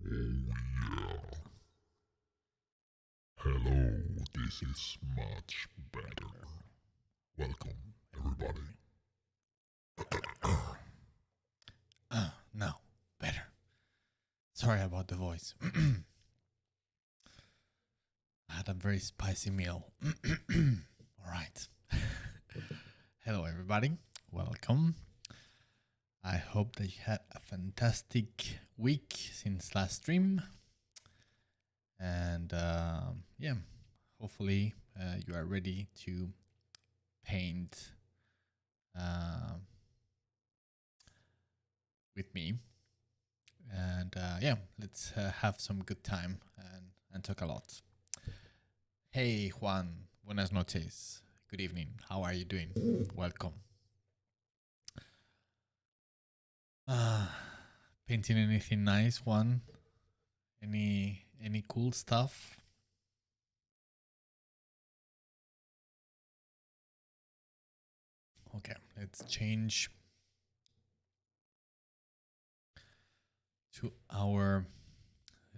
yeah. Hello, this is much better. Welcome, everybody. No, better. Sorry about the voice. I had a very spicy meal. All right. Hello, everybody. Welcome. I hope that you had a fantastic week since last stream. And yeah, hopefully you are ready to paint with me. And yeah, let's have some good time and talk a lot. Hey, Juan. Buenas noches. Good evening. How are you doing? Welcome. Painting anything nice, Juan? Any cool stuff? Okay, let's change to our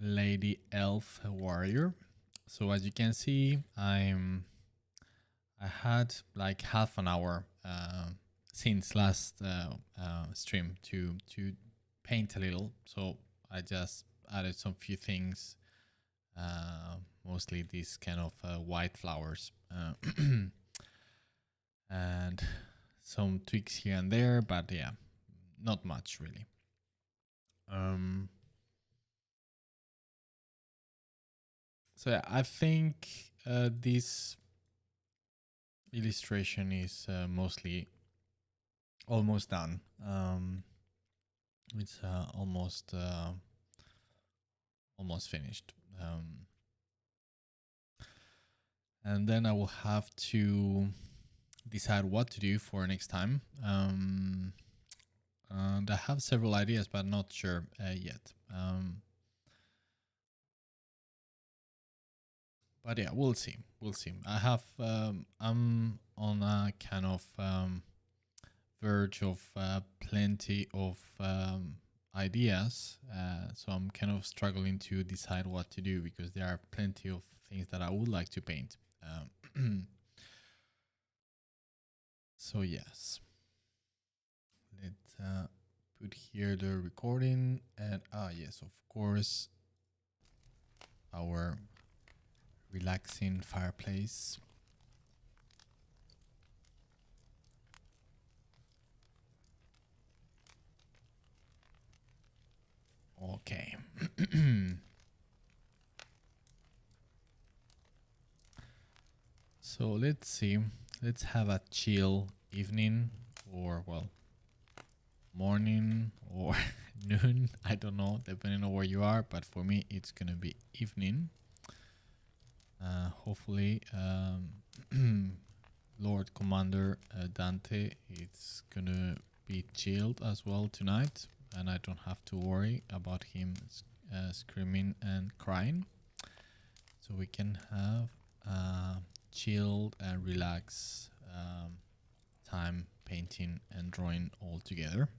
lady elf warrior. So as you can see, I had like half an hour since last stream to paint a little. So I just added some few things, mostly these kind of white flowers, and some tweaks here and there, but yeah, not much really. So yeah, I think this illustration is mostly almost done. It's almost finished, and then I will have to decide what to do for next time. And I have several ideas, but not sure yet. But yeah, we'll see. We'll see. I'm on a kind of verge of plenty of ideas. So I'm kind of struggling to decide what to do because there are plenty of things that I would like to paint. So yes, let's put here the recording, and yes, of course, our relaxing fireplace. Okay. So let's see. Let's have a chill evening, or well, morning or noon. I don't know, depending on where you are. But for me, it's gonna be evening. Hopefully, Lord Commander Dante, it's gonna be chilled as well tonight, and I don't have to worry about him screaming and crying. So we can have chilled and relaxed time painting and drawing all together.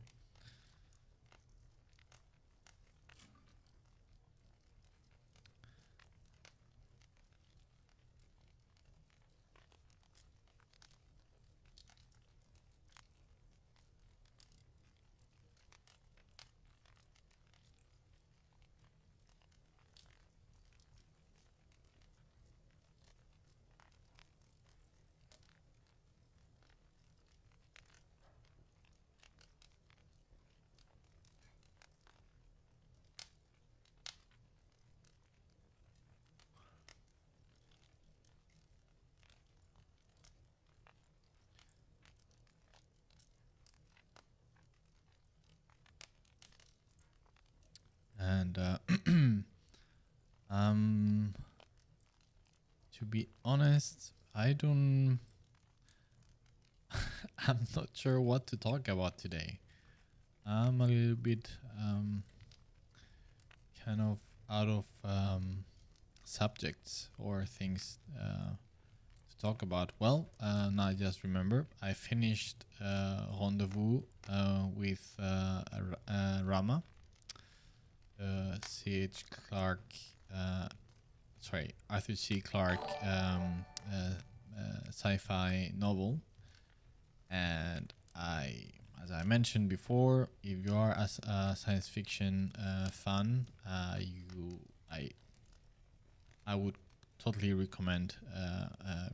And to be honest, I'm not sure what to talk about today. I'm a little bit kind of out of subjects or things to talk about. Well, now I just remember I finished Rendezvous with Rama. Arthur C. Clarke sci-fi novel, and as I mentioned before, if you are a science fiction fan, I would totally recommend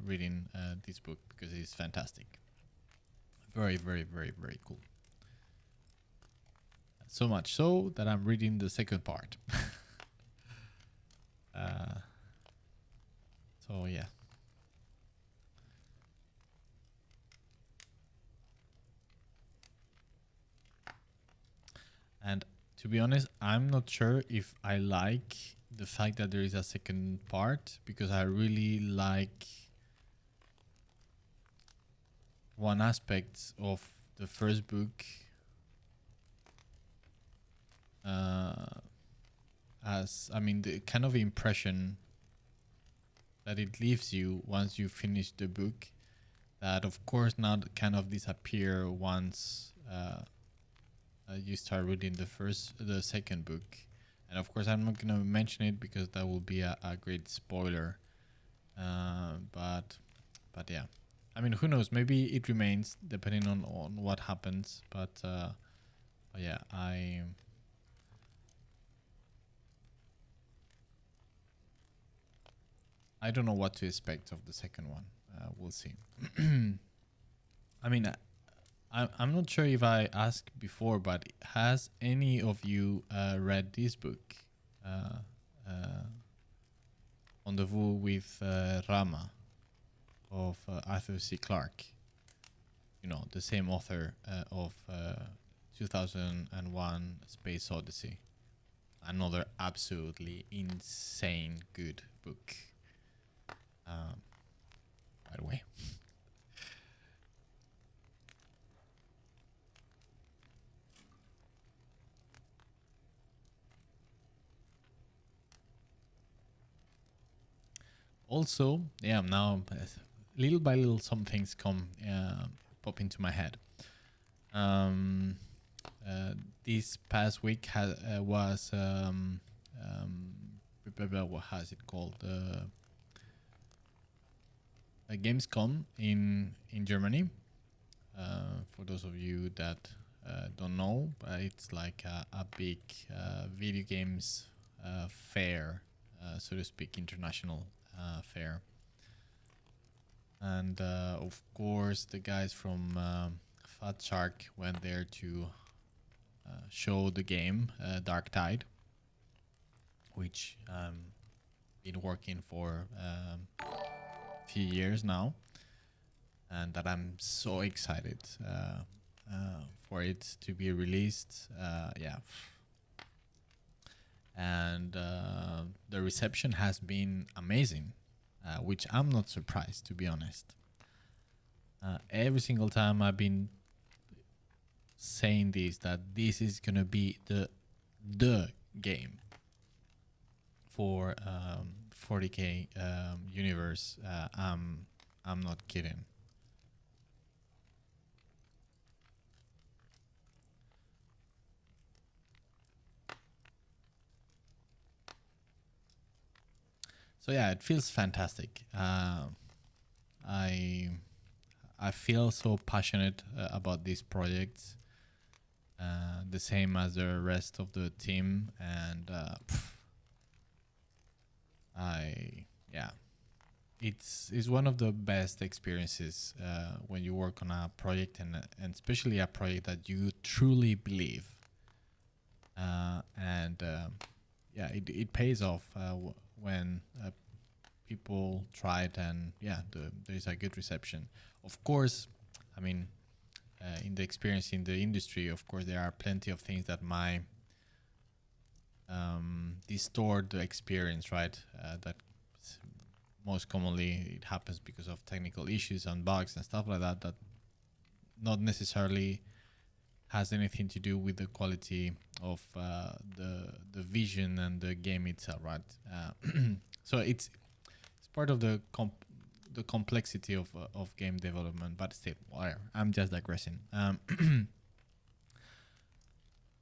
reading this book because it is fantastic. Very, very, very, very cool. So much so that I'm reading the second part. So yeah. And to be honest, I'm not sure if I like the fact that there is a second part, because I really like one aspect of the first book the kind of impression that it leaves you once you finish the book, that of course not kind of disappear once you start reading the second book. And of course I'm not going to mention it because that will be a great spoiler, but yeah, I mean, who knows, maybe it remains depending on what happens, but yeah, I don't know what to expect of the second one. We'll see. I mean, I'm not sure if I asked before, but has any of you read this book, Rendezvous with Rama, of Arthur C. Clarke? You know, the same author of 2001 Space Odyssey. Another absolutely insane good book. By the way. Also, yeah, now little by little some things pop into my head. This past week was what has it called? Gamescom in Germany. For those of you that don't know, but it's like a big video games fair, so to speak, international fair. And of course, the guys from Fat Shark went there to show the game Darktide, which been working for a few years now, and that I'm so excited for it to be released. Yeah. And the reception has been amazing, which I'm not surprised, to be honest. Every single time I've been saying that this is gonna be the game for 40k universe. I'm not kidding. So yeah, it feels fantastic. I feel so passionate about this project, the same as the rest of the team, and it's one of the best experiences when you work on a project, and especially a project that you truly believe, and it pays off when people try it, and there's a good reception. Of course, I mean, in the experience in the industry, of course, there are plenty of things that might distort the experience, right? That most commonly it happens because of technical issues and bugs and stuff like that, that not necessarily has anything to do with the quality of the vision and the game itself, right? So it's part of the complexity of game development, but still, whatever. I'm just digressing.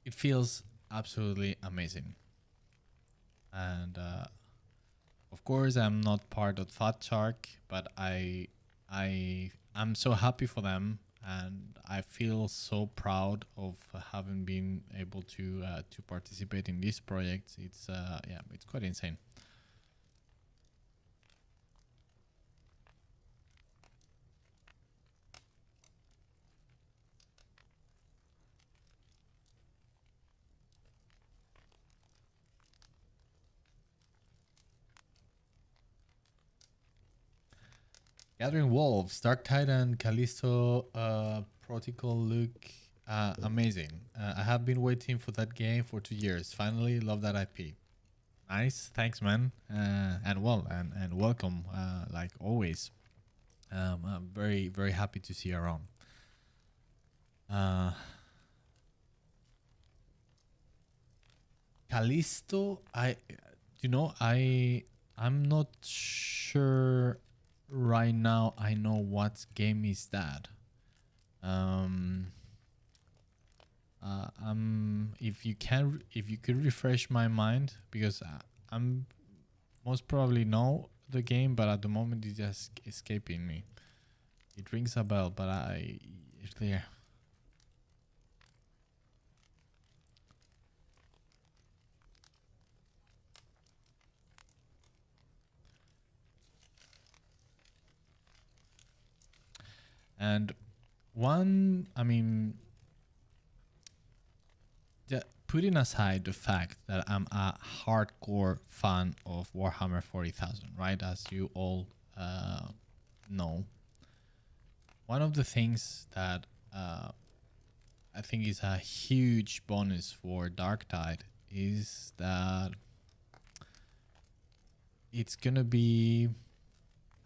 It feels absolutely amazing. and of course I'm not part of Fat Shark, but I'm so happy for them, and I feel so proud of having been able to participate in this project. It's yeah, it's quite insane. Gathering Wolves, Darktide and Callisto Protocol look amazing. I have been waiting for that game for 2 years. Finally, love that IP. Nice, thanks, man. And well, and welcome, like always. I'm very, very happy to see you around. Callisto, I'm not sure right now. I know what game is that. If you could refresh my mind, because I'm most probably know the game, but at the moment it's just escaping me. It rings a bell, but it's there. And putting aside the fact that I'm a hardcore fan of Warhammer 40,000, right? As you all know, one of the things that I think is a huge bonus for Darktide is that it's gonna be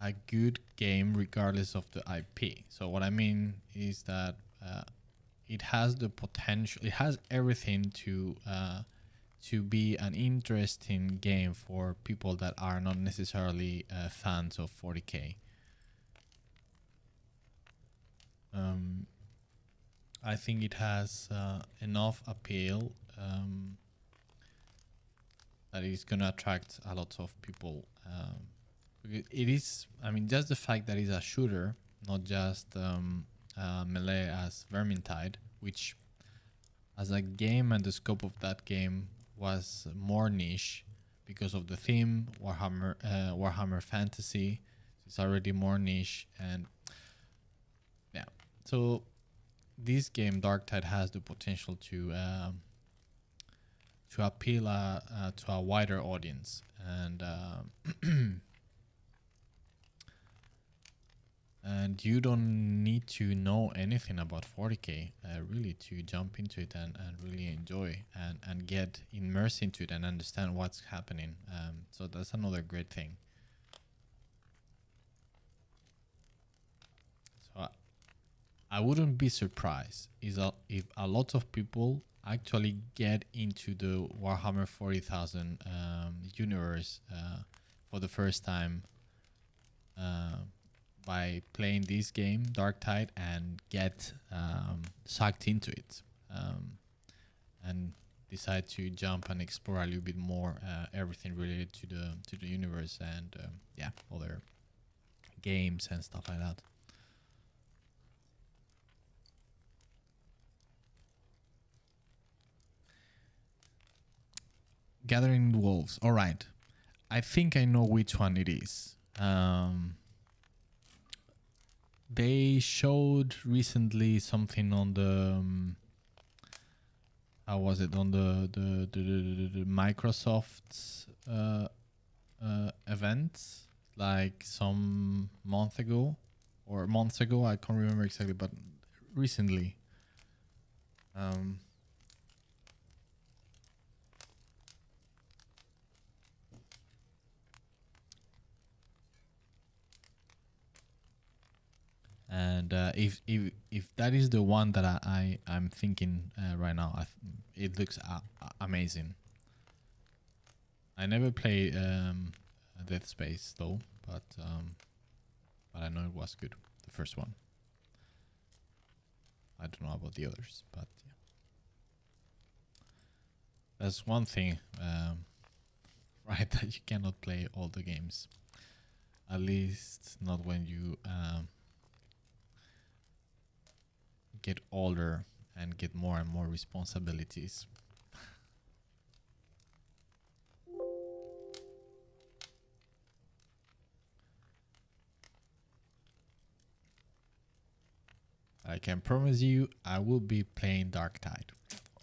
a good game regardless of the IP. So what I mean is that it has the potential, it has everything to be an interesting game for people that are not necessarily fans of 40k. I think it has enough appeal that it's gonna attract a lot of people. It is, just the fact that it's a shooter, not just melee as Vermintide, which as a game and the scope of that game was more niche because of the theme, Warhammer Fantasy. It's already more niche, and yeah. So this game, Darktide, has the potential to appeal to a wider audience, and and you don't need to know anything about 40k really to jump into it and really enjoy and get immersed into it and understand what's happening. So that's another great thing. So I wouldn't be surprised if a lot of people actually get into the Warhammer 40,000 universe for the first time by playing this game, Darktide, and get sucked into it, and decide to jump and explore a little bit more everything related to the universe and other games and stuff like that. Gathering Wolves. All right, I think I know which one it is. They showed recently something on the how was it, on the Microsoft's event, like some months ago, I can't remember exactly, but recently. And if that is the one that I'm thinking right now, it looks amazing. I never played Dead Space though, but I know it was good, the first one. I don't know about the others, but yeah. That's one thing right that you cannot play all the games. At least not when you get older and get more and more responsibilities. I can promise you I will be playing Darktide.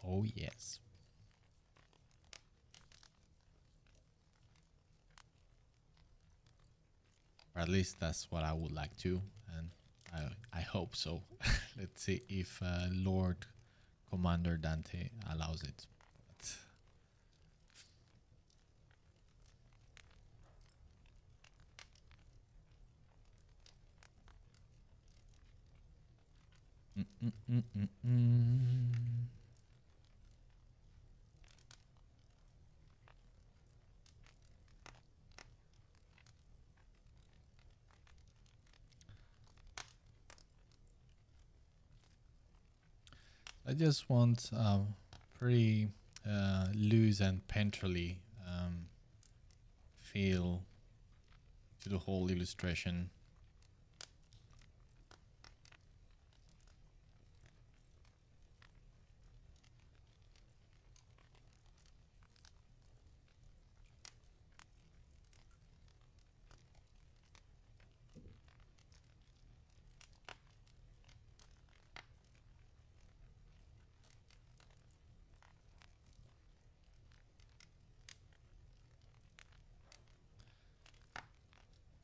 Oh yes. Or at least that's what I would like to, and I hope so. Let's see if Lord Commander Dante allows it. I just want pretty loose and painterly feel to the whole illustration.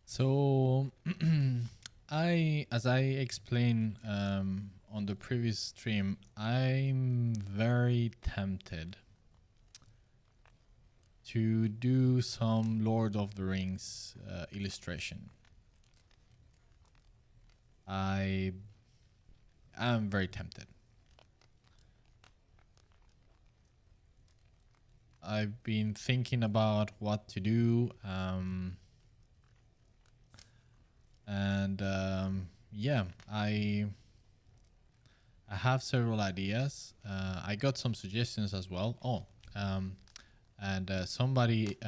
So as I explained on the previous stream, I'm very tempted to do some Lord of the Rings illustration. I am very tempted. I've been thinking about what to do, and yeah, I have several ideas. I got some suggestions as well. And somebody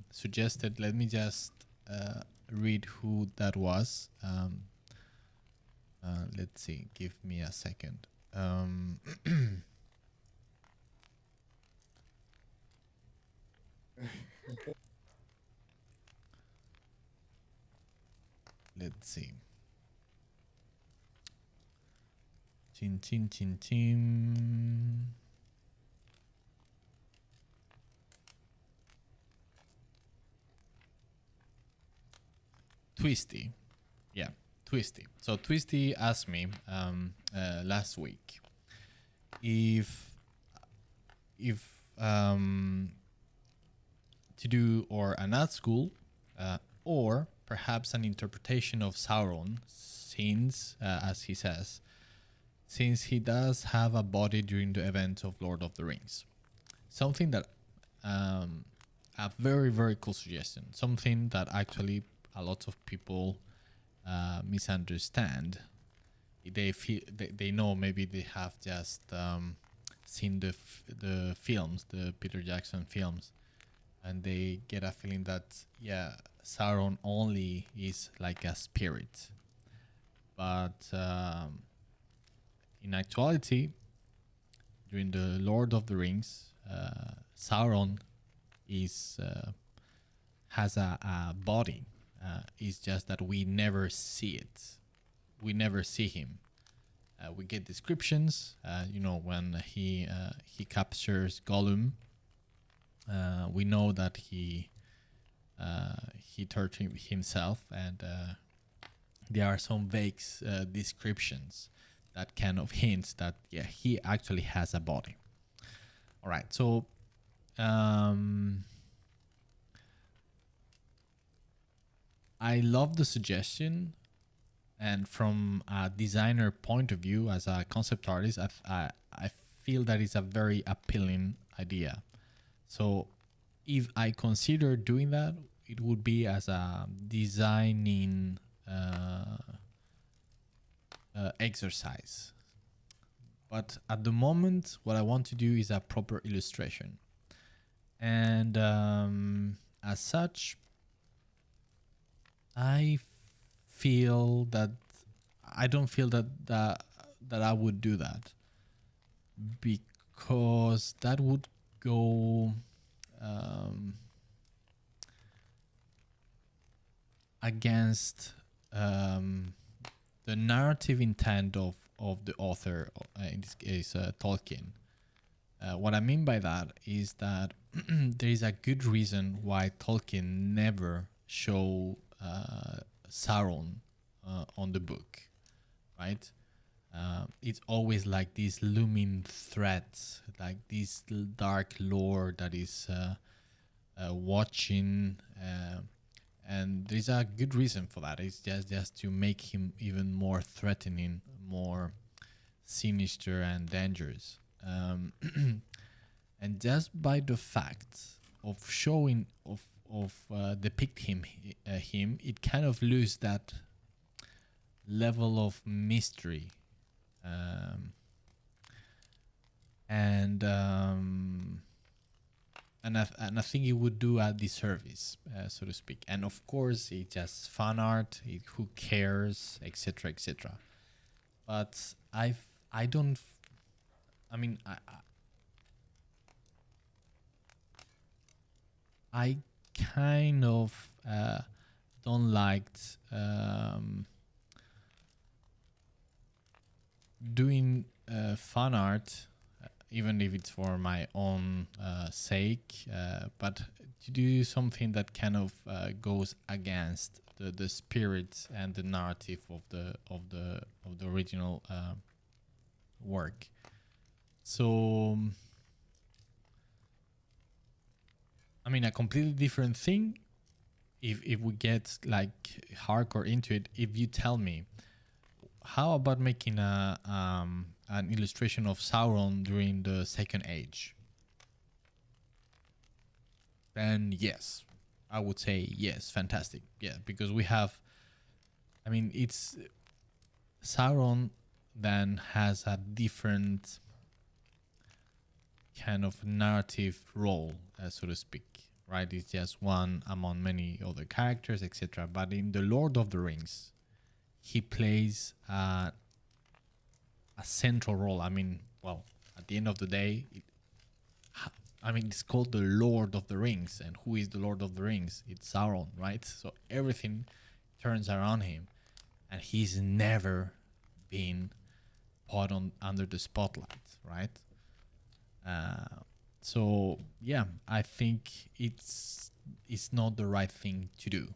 suggested, let me just read who that was. Let's see, give me a second. Let's see. Chin chin chin chin. Twisty. Yeah, Twisty. So Twisty asked me last week if to do or an art school or perhaps an interpretation of Sauron, since as he says, since he does have a body during the event of Lord of the Rings. Something that a very, very cool suggestion. Something that actually a lot of people misunderstand. They feel they know, maybe they have just seen the films, the Peter Jackson films, and they get a feeling that Sauron only is like a spirit, but in actuality, during the Lord of the Rings, Sauron is has a body. It's just that we never see it. We never see him. We get descriptions. When he captures Gollum, we know that he tortured himself, and there are some vague descriptions that kind of hints that he actually has a body. All right, so I love the suggestion, and from a designer point of view, as a concept artist, I feel that it's a very appealing idea. So if I consider doing that, it would be as a designing exercise. But at the moment, what I want to do is a proper illustration. And as such, I feel that I don't feel that I would do that, because that would go against the narrative intent of the author, in this case Tolkien. What I mean by that is that there is a good reason why Tolkien never show Sauron on the book, right? It's always like this looming threat, like this dark lord that is watching, and there's a good reason for that. It's just to make him even more threatening, more sinister and dangerous. And just by the fact of showing of depict him, it kind of lose that level of mystery, and I think it would do a disservice, so to speak. And of course, it's just fan art. Who cares, etc., etc. But I don't. I mean, I kind of don't like doing fan art, even if it's for my own sake, but to do something that kind of goes against the spirit and the narrative of the original work. So, I mean, a completely different thing. If we get like hardcore into it, if you tell me, how about making an illustration of Sauron during the Second Age? Then yes, I would say yes, fantastic. Yeah, because we have, I mean, it's Sauron then has a different kind of narrative role, so to speak, right? It's just one among many other characters, etc. But in the Lord of the Rings, he plays a central role. I mean, well, at the end of the day, it's called the Lord of the Rings, and who is the Lord of the Rings? It's Sauron, right? So everything turns around him, and he's never been put under the spotlight, right? So yeah, I think it's not the right thing to do.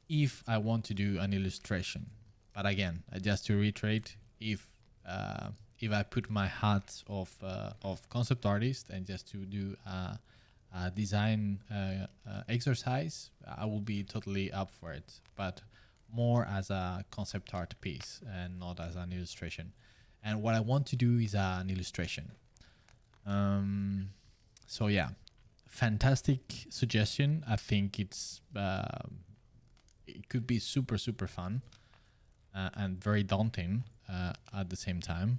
If I want to do an illustration, but again, just to reiterate, if I put my hat of concept artist and just to do a design exercise, I will be totally up for it. But more as a concept art piece and not as an illustration. And what I want to do is an illustration. So yeah, fantastic suggestion. I think it could be super fun and very daunting at the same time.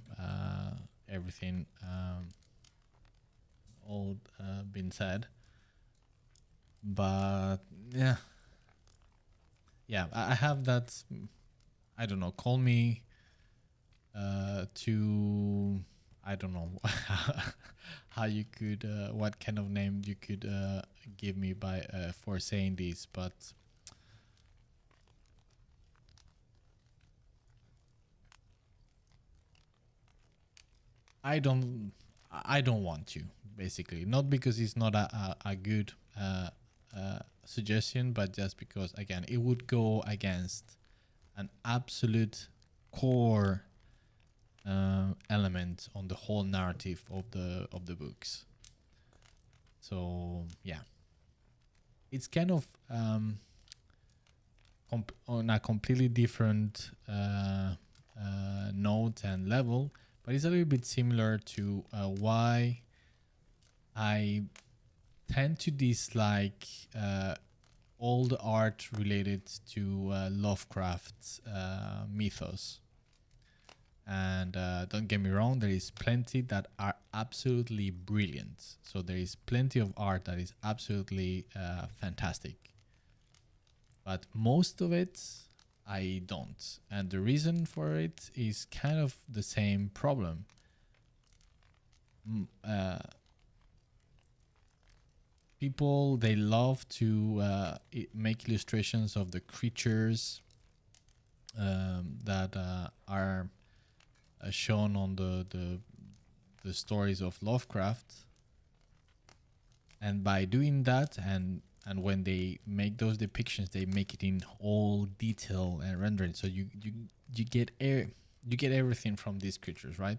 Everything all been said, but yeah, I have that. I don't know. Call me to, I don't know how you could what kind of name you could give me by for saying this, but I don't want to, basically, not because it's not a good suggestion, but just because, again, it would go against an absolute core element on the whole narrative of the books. So yeah, it's kind of on a completely different note and level, but it's a little bit similar to why I tend to dislike all the art related to Lovecraft's mythos. And don't get me wrong, there is plenty that are absolutely brilliant. So there is plenty of art that is absolutely fantastic. But most of it, I don't. And the reason for it is kind of the same problem. People, they love to make illustrations of the creatures that are shown on the stories of Lovecraft, and by doing that, and when they make those depictions, they make it in all detail and rendering. So you get you get everything from these creatures, right?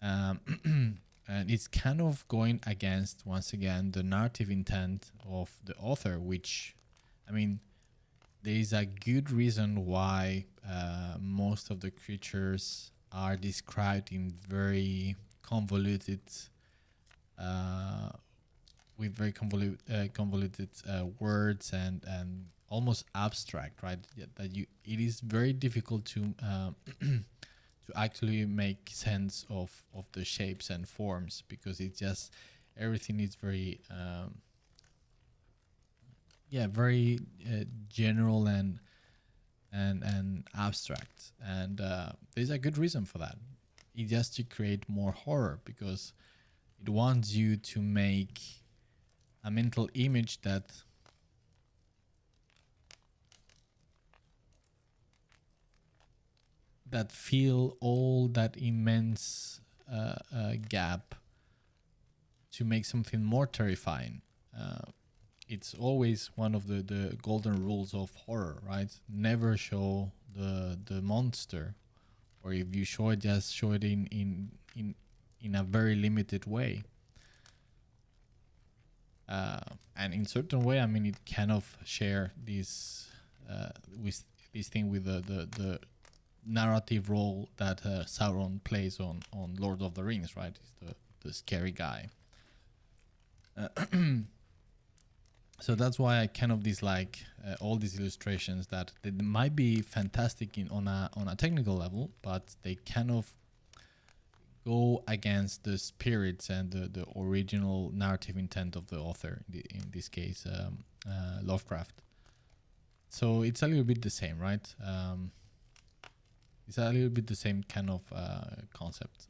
And it's kind of going against, once again, the narrative intent of the author, which, I mean, there is a good reason why most of the creatures are described in very convoluted, with very convoluted words and almost abstract, right? That it is very difficult to to actually make sense of the shapes and forms, because it just, everything is very very general and abstract, and there's a good reason for that. It's just to create more horror, because it wants you to make a mental image that feel all that immense gap to make something more terrifying. It's always one of the golden rules of horror, right? Never show the monster, or if you show it, just show it in a very limited way. And in certain way, I mean, it kind of share this with this thing with the narrative role that Sauron plays on Lord of the Rings, right? He's the scary guy. So that's why I kind of dislike all these illustrations that they might be fantastic on a technical level, but they kind of go against the spirits and the original narrative intent of the author, in this case, Lovecraft. So it's a little bit the same, right? It's a little bit the same kind of concept.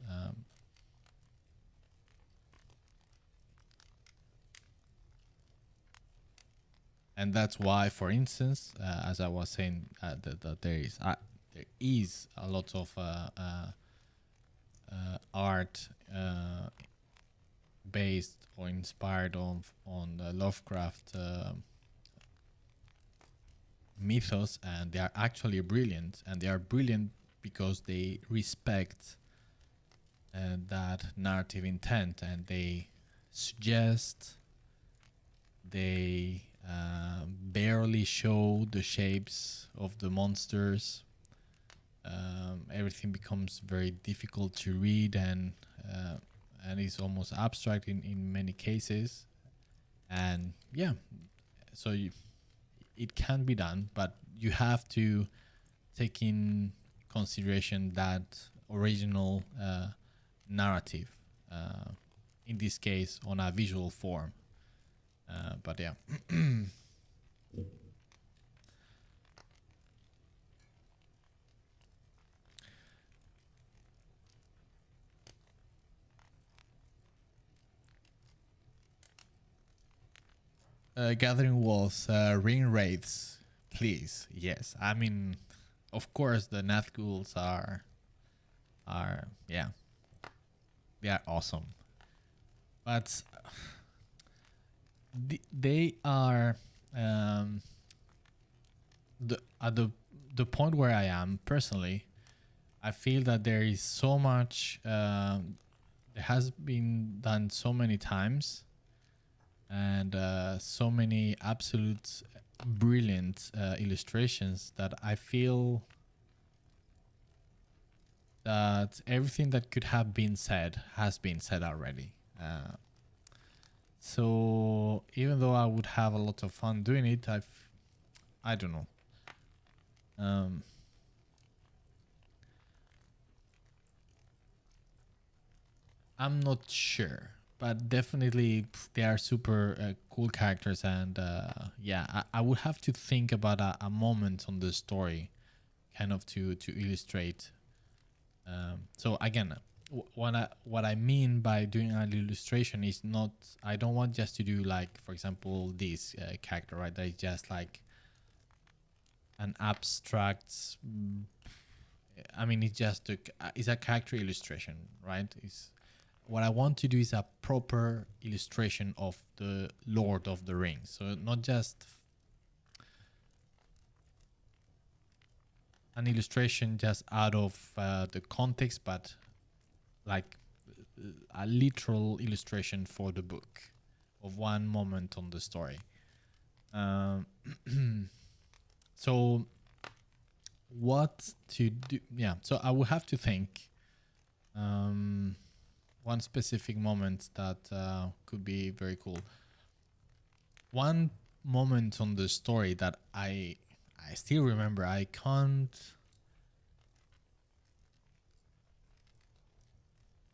And that's why, for instance, as I was saying, that there is a lot of art based or inspired on the Lovecraft mythos, and they are actually brilliant, and they are brilliant because they respect that narrative intent, and they suggest, they barely show the shapes of the monsters. Everything becomes very difficult to read, and is almost abstract in many cases. And yeah, so it can be done, but you have to take in consideration that original narrative, in this case on a visual form. But yeah. Gathering walls, ring wraiths, please. Yes, I mean, of course, the Nazguls are yeah, they are awesome, but they are at the point where I am personally. I feel that there is so much. It has been done so many times, and so many absolute brilliant illustrations, that I feel that everything that could have been said has been said already. So even though I would have a lot of fun doing it, I don't know. I'm not sure, but definitely they are super cool characters, and yeah, I would have to think about a moment on the story, kind of to illustrate. So again, what I mean by doing an illustration is not, I don't want just to do like, for example, this character, right? That is just like an abstract. I mean, it's just it's a character illustration, right? It's what I want to do is a proper illustration of the Lord of the Rings. So not just an illustration just out of the context, but like a literal illustration for the book of one moment on the story. Um, so what to do? Yeah, so I will have to think one specific moment that could be very cool. One moment on the story that I still remember. I can't.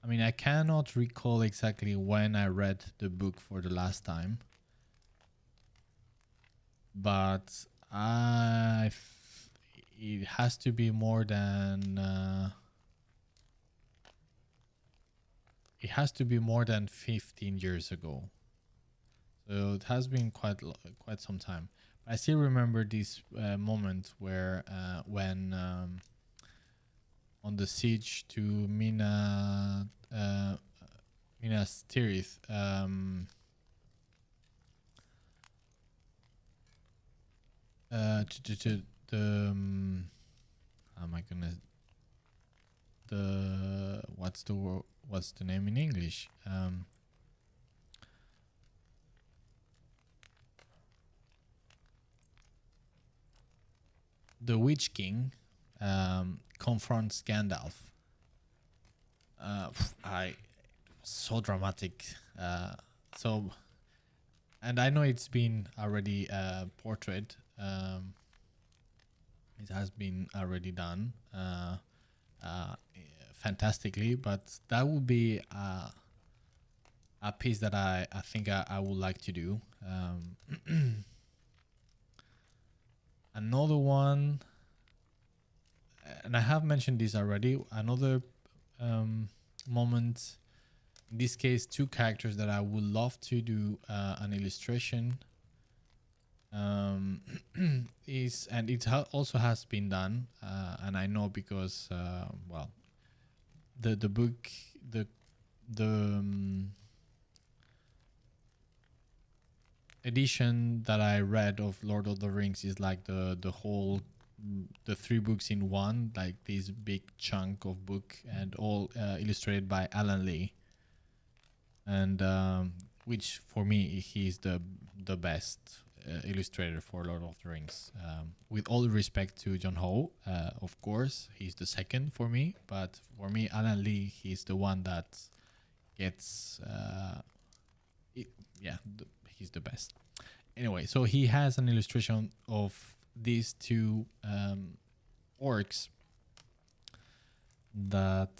I mean, I cannot recall exactly when I read the book for the last time, but it has to be more than it has to be more than 15 years ago. So it has been quite some time. I still remember this moment where when on the siege to Minas Tirith. To the oh my goodness, the what's the name in English? The Witch King confronts Gandalf. I so dramatic. So, and I know it's been already portrayed. It has been already done fantastically, but that would be a piece that I think I would like to do. Another one, and I have mentioned this already, another moment, in this case, two characters that I would love to do an illustration is, and it also has been done, and I know because well, the book, the edition that I read of Lord of the Rings is like the whole, the three books in one, like this big chunk of book, and all illustrated by Alan Lee, and which for me he's the best illustrator for Lord of the Rings. With all respect to John Ho, of course he's the second for me, but for me Alan Lee, he's the one that gets he's the best. Anyway, so he has an illustration of these two orcs that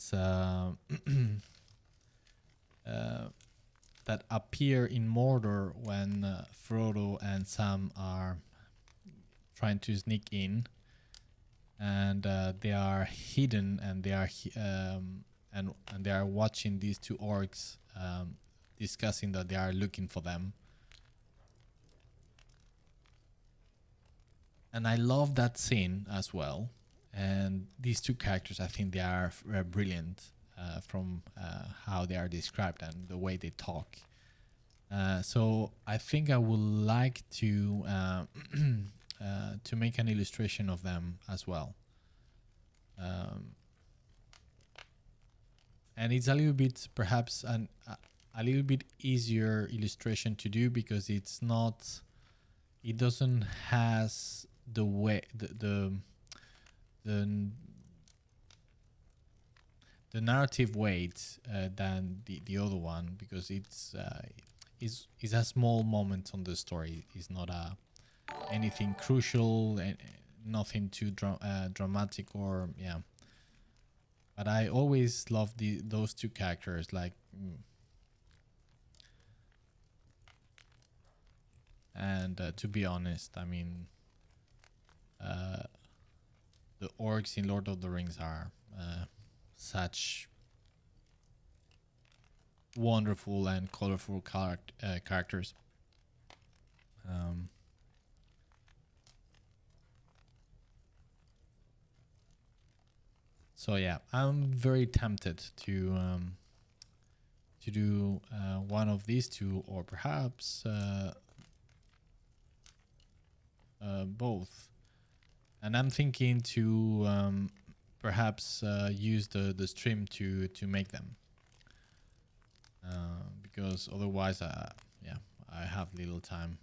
that appear in Mordor when Frodo and Sam are trying to sneak in, and they are hidden, and they are and they are watching these two orcs discussing that they are looking for them. And I love that scene as well. And these two characters, I think they are brilliant from how they are described and the way they talk. So I think I would like to to make an illustration of them as well. And it's a little bit, perhaps a little bit easier illustration to do, because it's not, it doesn't has the way the narrative weight than the other one, because it's a small moment on the story. It's not anything crucial, and nothing too dramatic, or yeah. But I always love those two characters. Like, And to be honest, I mean, the orcs in Lord of the Rings are such wonderful and colorful characters. So yeah, I'm very tempted to do one of these two, or perhaps both. And I'm thinking to perhaps use the stream to make them, because otherwise, yeah, I have little time.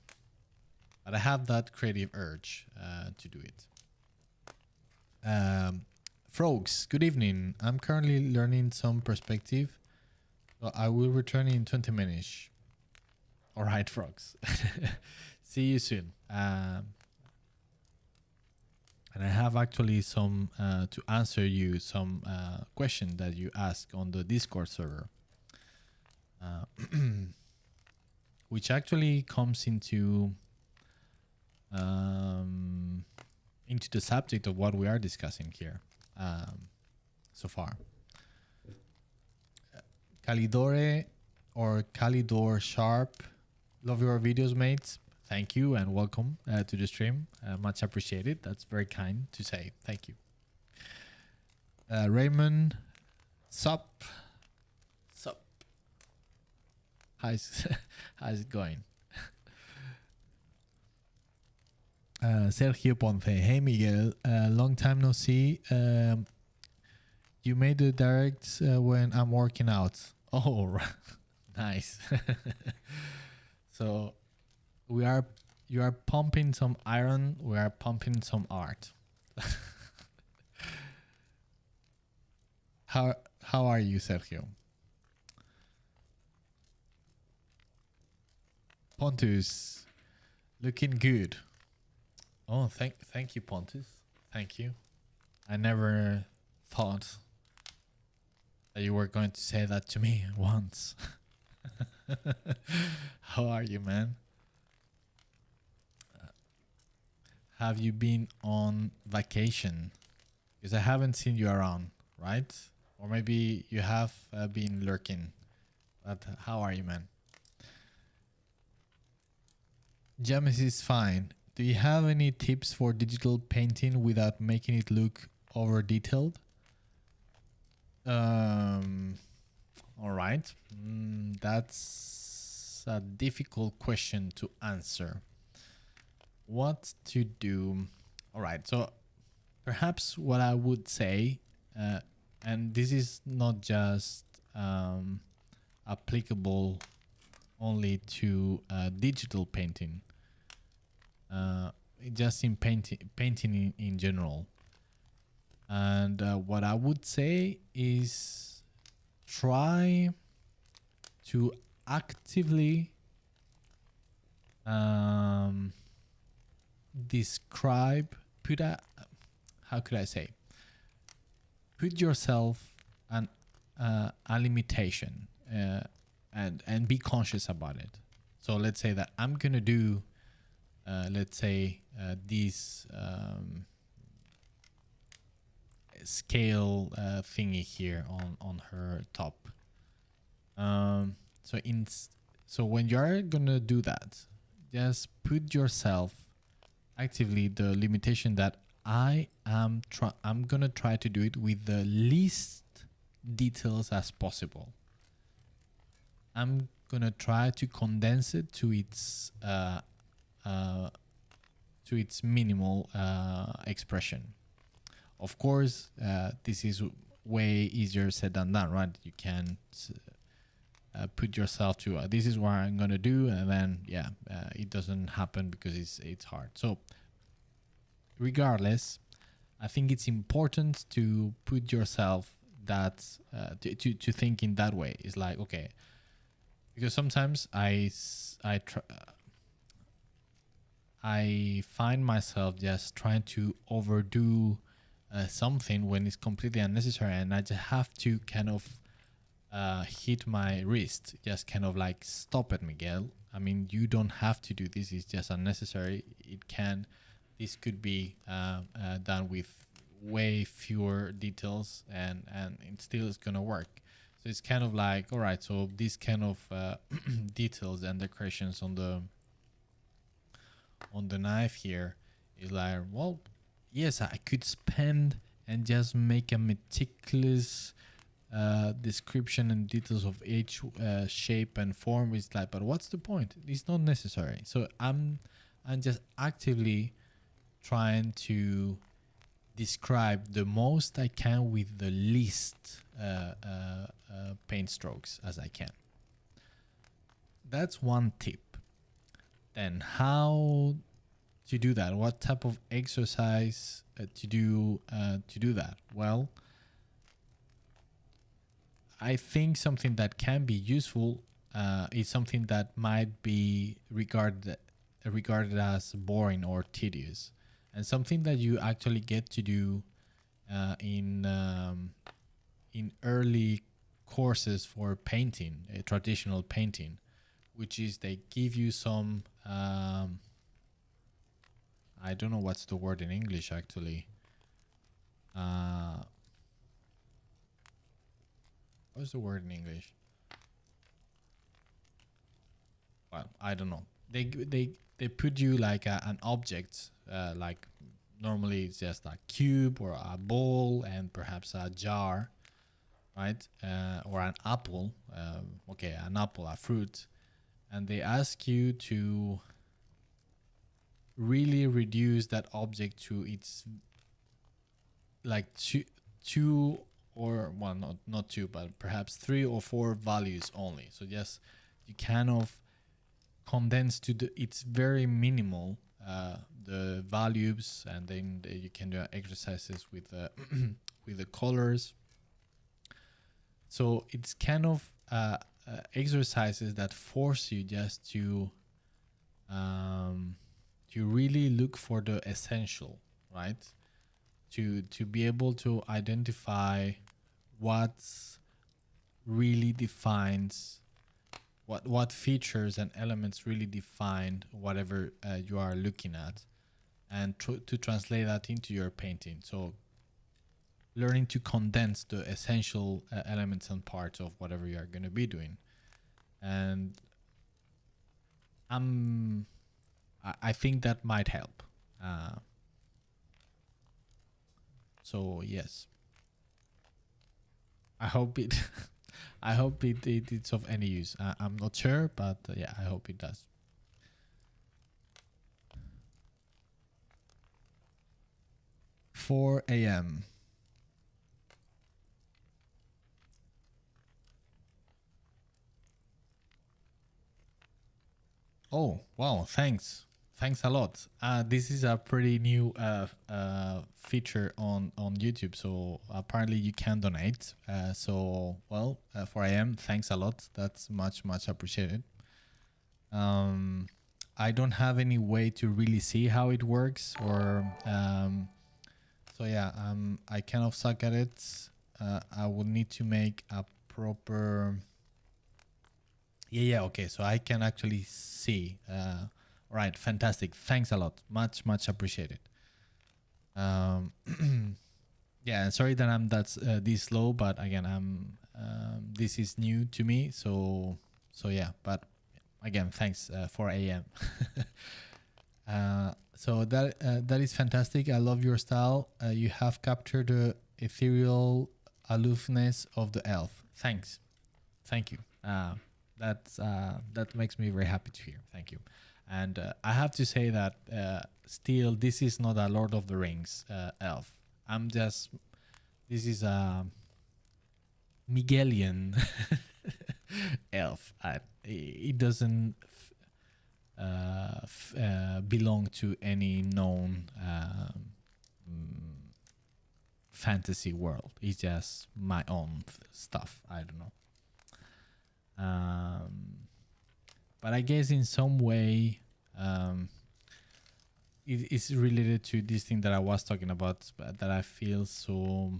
But I have that creative urge to do it. Frogs, good evening. I'm currently learning some perspective. So I will return in 20 minutes. All right, frogs. See you soon. And I have actually some to answer you some question that you asked on the Discord server, which actually comes into the subject of what we are discussing here so far. Calidore or Calidor Sharp, love your videos, mates. Thank you and welcome to the stream. Much appreciated. That's very kind to say. Thank you. Raymond, sup? How's it going? Sergio Ponce. Hey Miguel, long time no see. You made the direct when I'm working out. Oh, nice. So you are pumping some iron. We are pumping some art. How are you, Sergio? Pontus, looking good. Oh, thank you, Pontus. Thank you. I never thought that you were going to say that to me once. How are you, man? Have you been on vacation? Because I haven't seen you around, right? Or maybe you have been lurking. But how are you, man? James is fine. Do you have any tips for digital painting without making it look over detailed? All right. That's a difficult question to answer. What to do? All right. So perhaps what I would say, and this is not just applicable only to digital painting, just in painting in general. And what I would say is try to actively describe, how could I say? Put yourself a limitation and be conscious about it. So let's say that I'm going to do, this scale thingy here on her top. So when you're gonna do that, just put yourself actively the limitation that I'm gonna try to do it with the least details as possible. I'm gonna try to condense it to its minimal expression. Of course, this is way easier said than done, right? You can put yourself to this is what I'm gonna do, and then it doesn't happen because it's hard. So regardless, I think it's important to put yourself that to think in that way. It's like, okay, because sometimes I find myself just trying to overdo something when it's completely unnecessary, and I just have to kind of hit my wrist, just kind of like, stop it, Miguel. I mean, you don't have to do this. It's just unnecessary. This could be done with way fewer details, and it still is gonna work. So it's kind of like, all right, so these kind of details and decorations on the knife here is like, well, yes, I could spend and just make a meticulous description and details of each shape and form. Is like, but what's the point? It's not necessary. So I'm just actively trying to describe the most I can with the least paint strokes as I can. That's one tip. Then how to do that? What type of exercise to do that? Well, I think something that can be useful is something that might be regarded as boring or tedious, and something that you actually get to do in early courses for painting, traditional painting, which is they give you some I don't know what's the word in English actually. What's the word in English? Well, I don't know. They put you like an object, like normally it's just a cube or a bowl and perhaps a jar, right? Or an apple. Okay, an apple, a fruit, and they ask you to really reduce that object to its like two or, well, not two, but perhaps 3 or 4 values only. So just you kind of condense to it's very minimal the values, and then you can do exercises with with the colors. So it's kind of exercises that force you just to really look for the essential, right? To be able to identify what's really defines what features and elements really define whatever you are looking at, and to translate that into your painting. So learning to condense the essential elements and parts of whatever you are going to be doing. And I think that might help. So yes, I hope it I hope it's of any use. I'm not sure, but yeah, I hope it does. "4 a.m. Oh, wow, thanks. Thanks a lot. This is a pretty new feature on YouTube. So apparently you can donate. So, well, 4 a.m., thanks a lot. That's much, much appreciated. I don't have any way to really see how it works, or so yeah, I kind of suck at it. I will need to make a proper... Yeah, okay, so I can actually see. Right, fantastic. Thanks a lot. Much, much appreciated. Yeah, and sorry that I'm this slow, but again, this is new to me, so yeah. But again, thanks. 4 a.m. So that is fantastic. I love your style. You have captured the ethereal aloofness of the elf. Thanks. Thank you. That makes me very happy to hear. Thank you. And I have to say that still, this is not a Lord of the Rings elf. This is a Miguelian elf. It doesn't belong to any known fantasy world. It's just my own stuff. I don't know. But I guess in some way it is related to this thing that I was talking about, that I feel so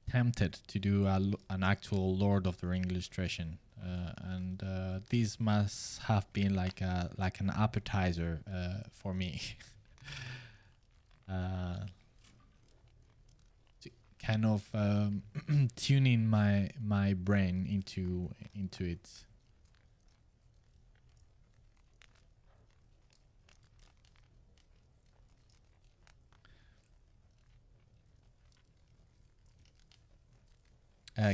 tempted to do an actual Lord of the Ring illustration, and this must have been like an appetizer for me. To kind of tuning my brain into it.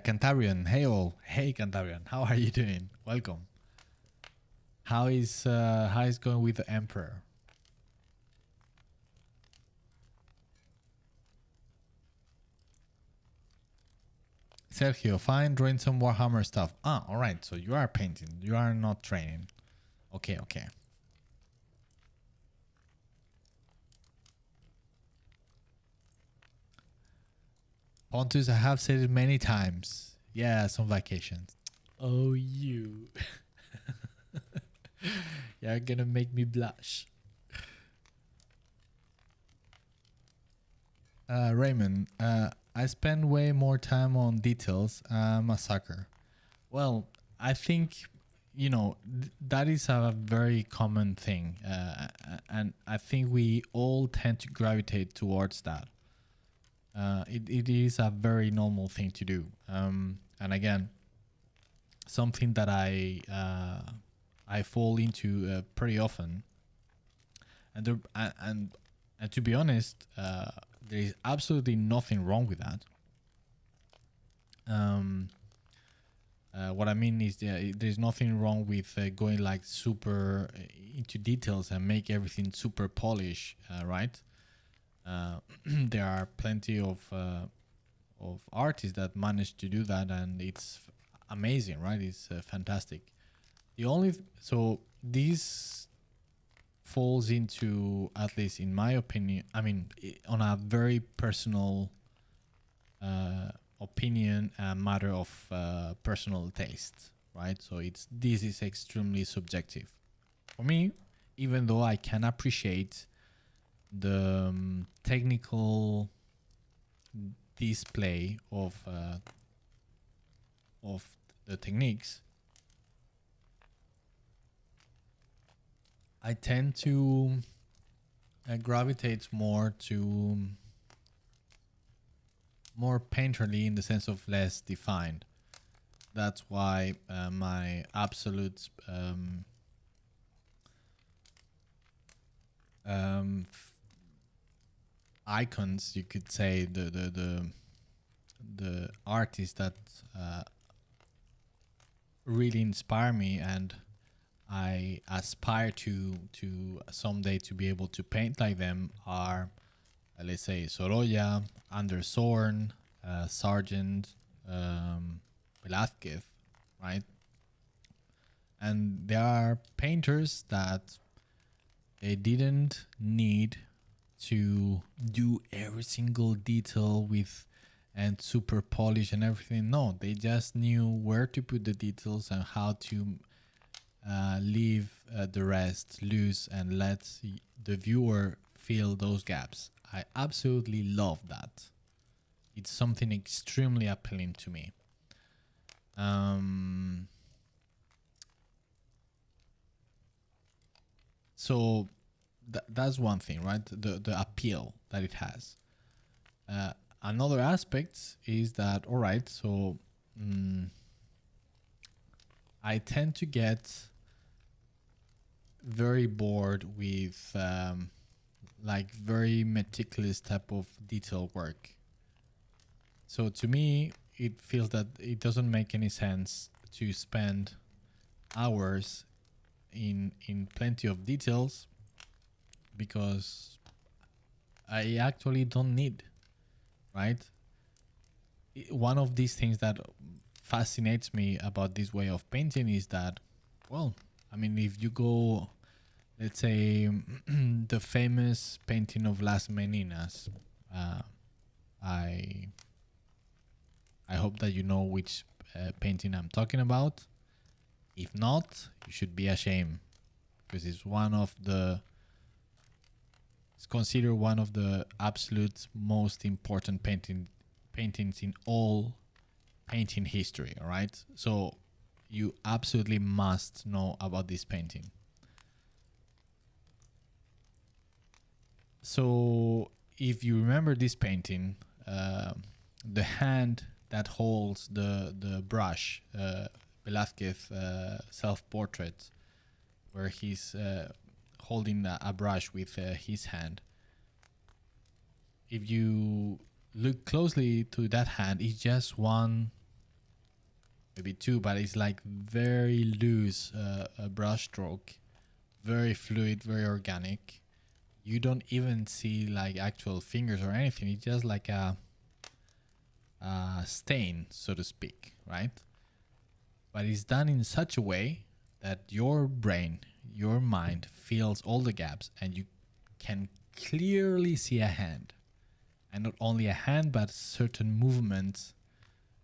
Cantabrian, hey all, hey Cantabrian, how are you doing? Welcome. How is going with the Emperor? Sergio, fine, drawing some Warhammer stuff. Ah, all right. So you are painting. You are not training. Okay, okay. Pontus, I have said it many times. Yeah, some vacations. Oh, you. You're gonna make me blush. Raymond, I spend way more time on details. I'm a sucker. Well, I think, that is a very common thing. And I think we all tend to gravitate towards that. It is a very normal thing to do. And again, something that I fall into pretty often. And to be honest, there is absolutely nothing wrong with that. What I mean is there's nothing wrong with going like super into details and make everything super polished, right? There are plenty of artists that manage to do that, and it's amazing, right? It's fantastic. So this falls into, at least in my opinion, I mean, on a very personal opinion, a matter of personal taste, right? So this is extremely subjective. For me, even though I can appreciate the technical display of the techniques, I tend to gravitate more to more painterly, in the sense of less defined. That's why my absolute icons, you could say, the artists that really inspire me and I aspire to someday to be able to paint like them are, let's say, Sorolla, Anders Zorn, Sargent, Velázquez, right? And there are painters that they didn't need to do every single detail with and super polish and everything. No, they just knew where to put the details and how to leave the rest loose and let the viewer fill those gaps. I absolutely love that. It's something extremely appealing to me. So that's one thing, right? The appeal that it has. Another aspect is that, all right, so I tend to get very bored with like very meticulous type of detail work. So to me, it feels that it doesn't make any sense to spend hours in plenty of details, because I actually don't need, right? One of these things that fascinates me about this way of painting is that, well, I mean, if you go, let's say, the famous painting of Las Meninas, I hope that you know which painting I'm talking about. If not, you should be ashamed, because it's considered one of the absolute most important paintings in all painting history, all right? So you absolutely must know about this painting. So if you remember this painting, the hand that holds the brush, Velázquez self-portrait, where he's holding a brush with his hand. If you look closely to that hand, it's just one, maybe two, but it's like very loose a brush stroke, very fluid, very organic. You don't even see like actual fingers or anything. It's just like a stain, so to speak, right? But it's done in such a way that your brain, your mind fills all the gaps, and you can clearly see a hand, and not only a hand, but certain movements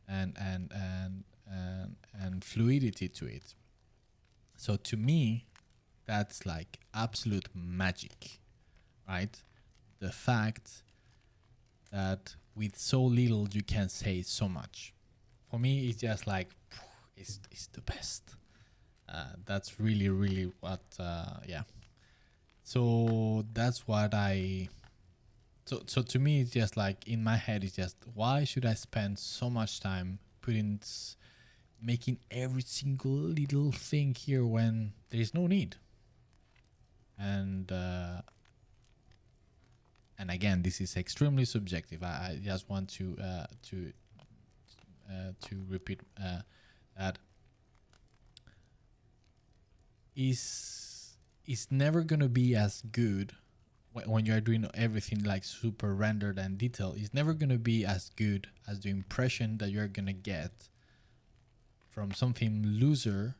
and fluidity to it. So to me, that's like absolute magic, right? The fact that with so little you can say so much. For me, it's just like it's the best. That's really what yeah. So that's what so to me, it's just like in my head, it's just, why should I spend so much time making every single little thing here when there is no need? And again, this is extremely subjective. I just want to repeat that is never gonna be as good when you are doing everything like super rendered and detailed. It's never gonna be as good as the impression that you're gonna get from something looser,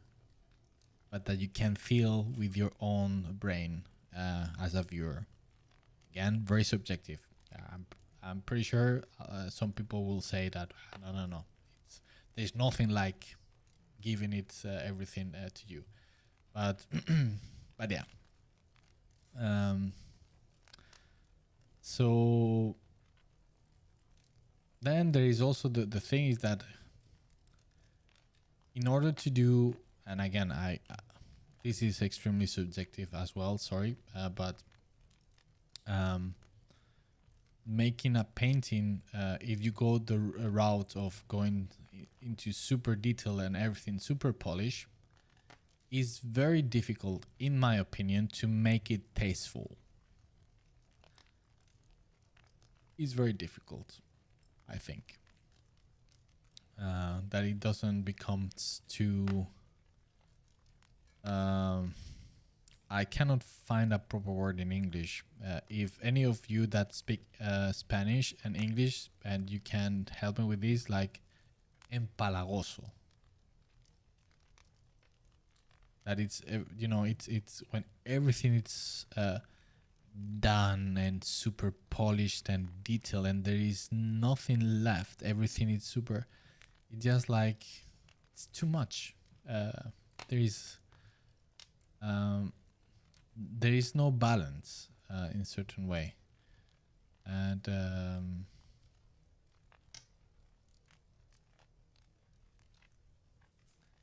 but that you can feel with your own brain as a viewer. Again, very subjective. I'm pretty sure some people will say that no. There's nothing like giving it everything to you, but but yeah. So then there is also the thing is that in order to do, and again, this is extremely subjective as well. Sorry, but making a painting, if you go the route of going into super detail and everything super polish, is very difficult, in my opinion, to make it tasteful. It's very difficult, I think. That it doesn't become too I cannot find a proper word in English. If any of you that speak Spanish and English, and you can help me with this, like empalagoso. That it's it's when everything is done and super polished and detailed, and there is nothing left. Everything is super. It's just like it's too much. There is no balance in a certain way, and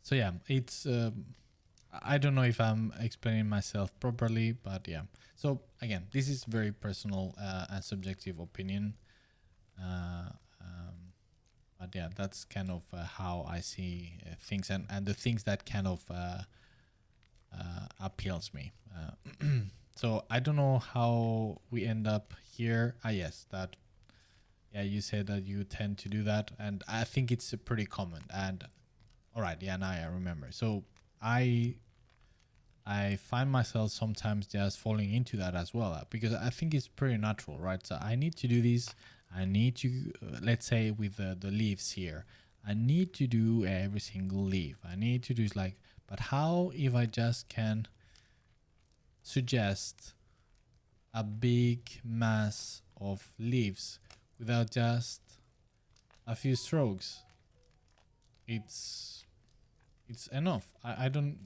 so yeah, it's I don't know if I'm explaining myself properly, but yeah. So again, this is very personal and subjective opinion, but yeah, that's kind of how I see things, and the things that kind of appeals me. So I don't know how we end up here. Yes, that. Yeah, you said that you tend to do that, and I think it's pretty common. And all right, yeah, now I remember. So I find myself sometimes just falling into that as well, because I think it's pretty natural, right? So I need to do this. I need to, let's say with the leaves here, I need to do every single leaf. I need to do like, but how if I just can suggest a big mass of leaves without just a few strokes? It's enough. I don't,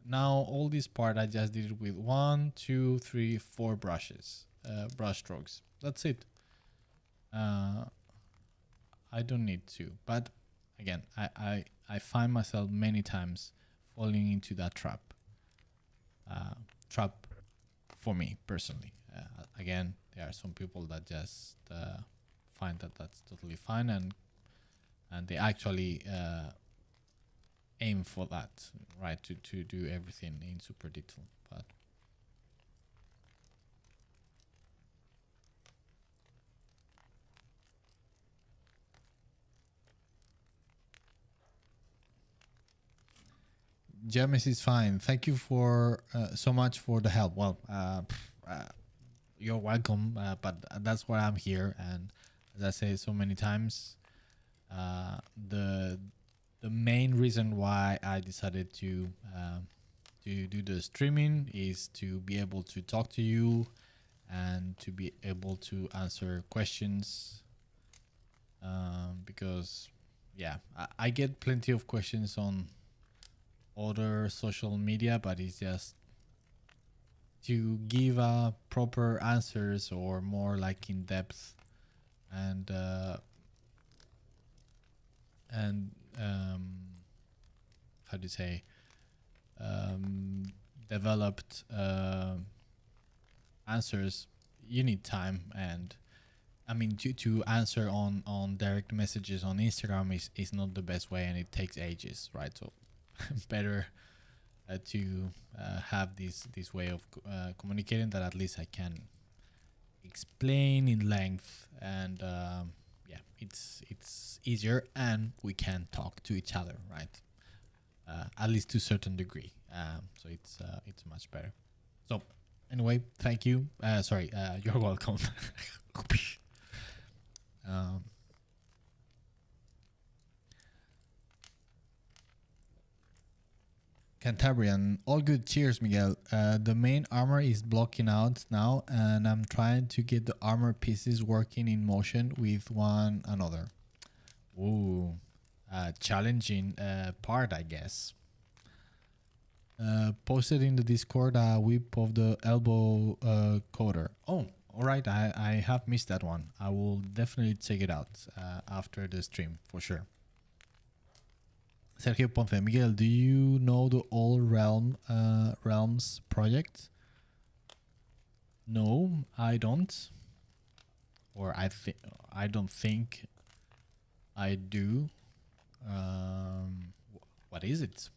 now all this part I just did it with 1, 2, 3, 4 brushes, brush strokes. That's it. I don't need to. But again, I find myself many times falling into that trap. Trap for me personally. Again, there are some people that just find that that's totally fine, and they actually aim for that, right? To do everything in super detail. But James is fine. Thank you for so much for the help. Well, you're welcome. But that's why I'm here, and as I say so many times, the main reason why I decided to do the streaming is to be able to talk to you and to be able to answer questions. Because yeah, I get plenty of questions on other social media, but it's just to give proper answers or more like in depth and how do you say developed answers. You need time, and I mean to answer on direct messages on Instagram is not the best way, and it takes ages, right? So better to have this way of communicating that at least I can explain in length, and yeah, it's easier, and we can talk to each other, right? At least to a certain degree. So it's much better. So anyway, thank you. Sorry, you're welcome. Cantabrian, all good. Cheers, Miguel. The main armor is blocking out now, and I'm trying to get the armor pieces working in motion with one another. Ooh, challenging part, I guess. Posted in the Discord a whip of the elbow coder. Oh, all right. I have missed that one. I will definitely check it out after the stream for sure. Sergio Ponce, Miguel, do you know the All Realms project? No, I don't. Or I don't think I do. What is it?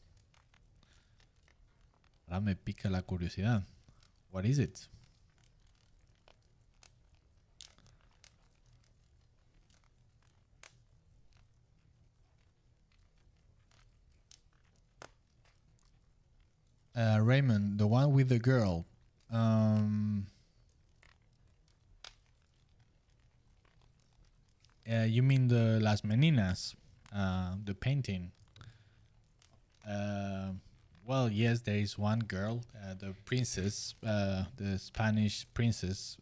Ahora me pica la curiosidad. What is it? Raymond, the one with the girl. You mean the Las Meninas, the painting? Well, yes, there is one girl, the princess, the Spanish princess.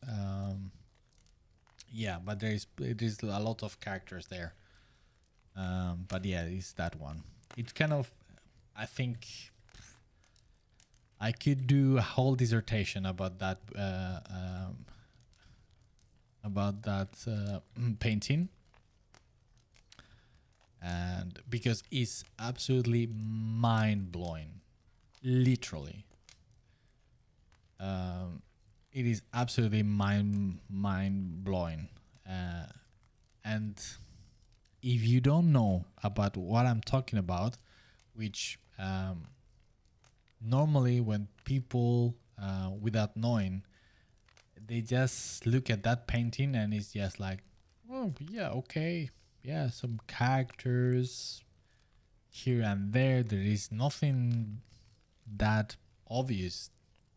Yeah, but there is a lot of characters there. But yeah, it's that one. It's kind of, I think, I could do a whole dissertation about that painting, and because it's absolutely mind-blowing, literally. It is absolutely mind-blowing, and if you don't know about what I'm talking about, which normally when people without knowing, they just look at that painting and it's just like, oh yeah, okay, yeah, some characters here and there. There is nothing that obvious.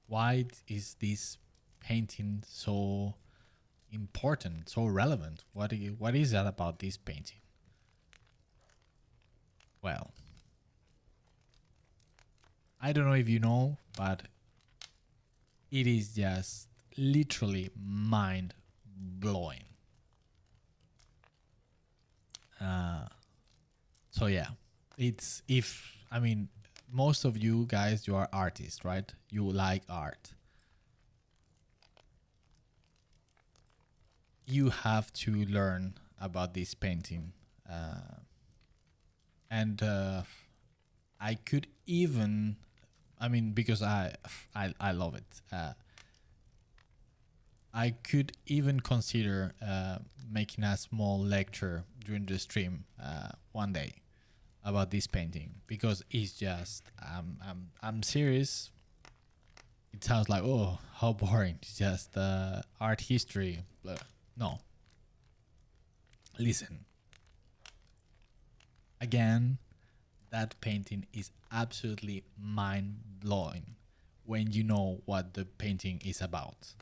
Why is this painting so important, so relevant? What is that about this painting? Well, I don't know if you know, but it is just literally mind blowing. So yeah, it's most of you guys, you are artists, right? You like art. You have to learn about this painting And I could even, I mean, because I love it. I could even consider making a small lecture during the stream one day about this painting, because it's just I'm serious. It sounds like, oh, how boring, it's just art history. Blah. No, listen, again, that painting is absolutely mind-blowing when you know what the painting is about.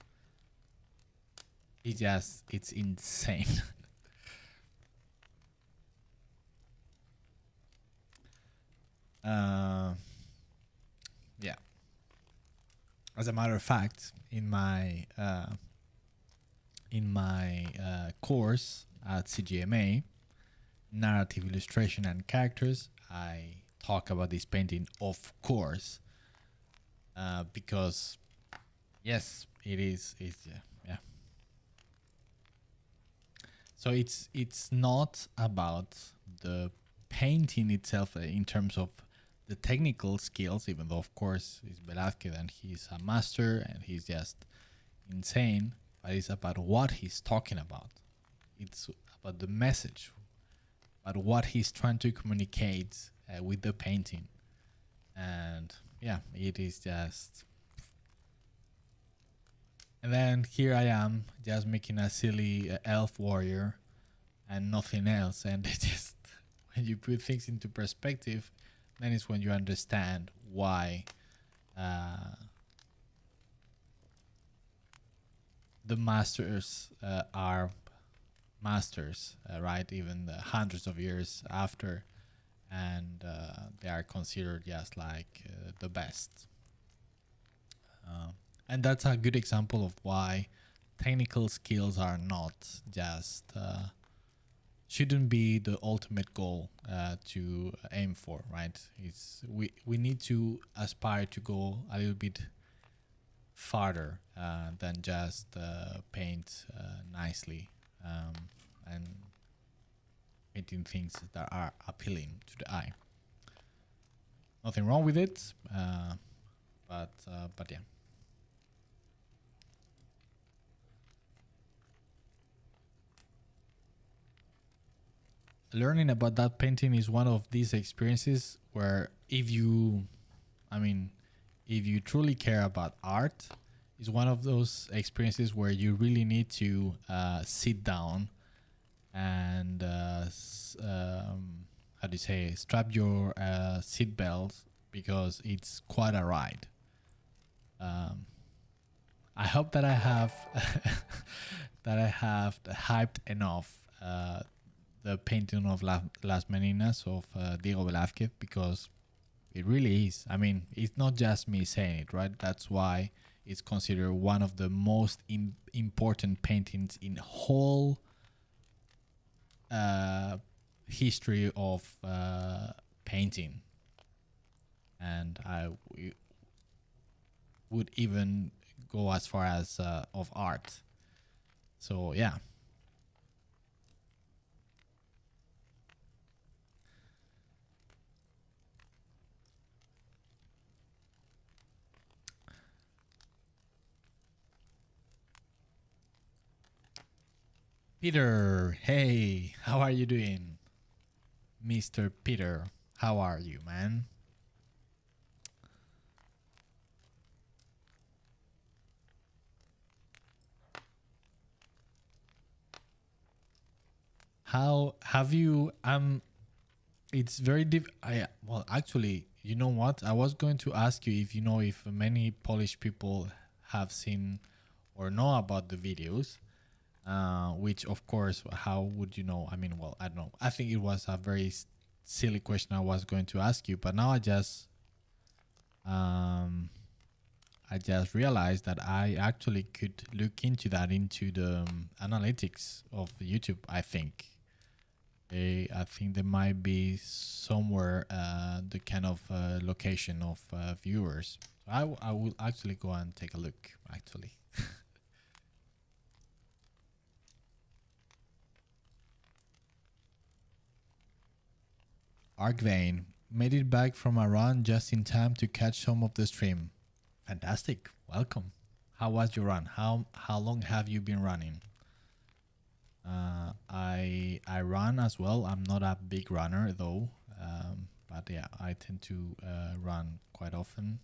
It's insane. Yeah. As a matter of fact, in my course at CGMA, narrative illustration and characters, I talk about this painting, of course, because yes, it is. It's yeah. So it's not about the painting itself in terms of the technical skills, even though of course it's Velázquez and he's a master and he's just insane, but it's about what he's talking about. It's about the message, about what he's trying to communicate with the painting. And yeah, it is just. And then here I am, just making a silly elf warrior and nothing else. And it just, when you put things into perspective, then it's when you understand why the masters are masters, right? Even the hundreds of years after, and they are considered just like the best. And that's a good example of why technical skills are not just shouldn't be the ultimate goal to aim for, right? It's we need to aspire to go a little bit farther than just paint nicely and painting things that are appealing to the eye. Nothing wrong with it, but yeah. Learning about that painting is one of these experiences where if you truly care about art, it's one of those experiences where you really need to sit down and how do you say, strap your seat belts, because it's quite a ride. I hope that I have hyped enough the painting of Las Meninas of Diego Velázquez, because it really is. I mean, it's not just me saying it, right? That's why it's considered one of the most important paintings in whole history of painting. And I would even go as far as of art. So yeah. Peter, hey, how are you doing? Mr. Peter, how are you, man? How have you it's very well, actually, you know what? I was going to ask you if you know if many Polish people have seen or know about the videos. Which of course, how would you know? I mean, well, I don't know. I think it was a very silly question I was going to ask you, but now I just realized that I actually could look into that, into the analytics of YouTube. I think there might be somewhere the kind of location of viewers. So I will actually go and take a look, actually. Arkvane. Made it back from a run just in time to catch some of the stream. Fantastic. Welcome. How was your run? How long have you been running? I run as well. I'm not a big runner though, but yeah, I tend to run quite often.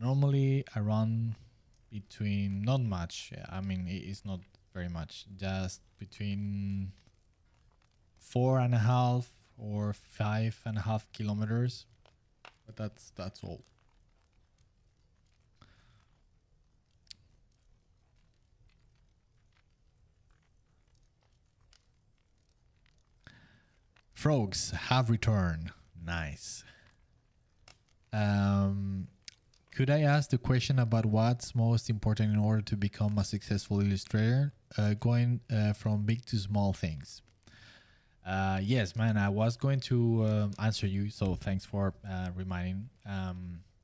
Normally, I run between not much. I mean, it's not very much. Just between 4.5 or 5.5 kilometers. But that's all. Frogs have returned. Nice. Could I ask the question about what's most important in order to become a successful illustrator? Going from big to small things. Yes, man, I was going to answer you, so thanks for reminding.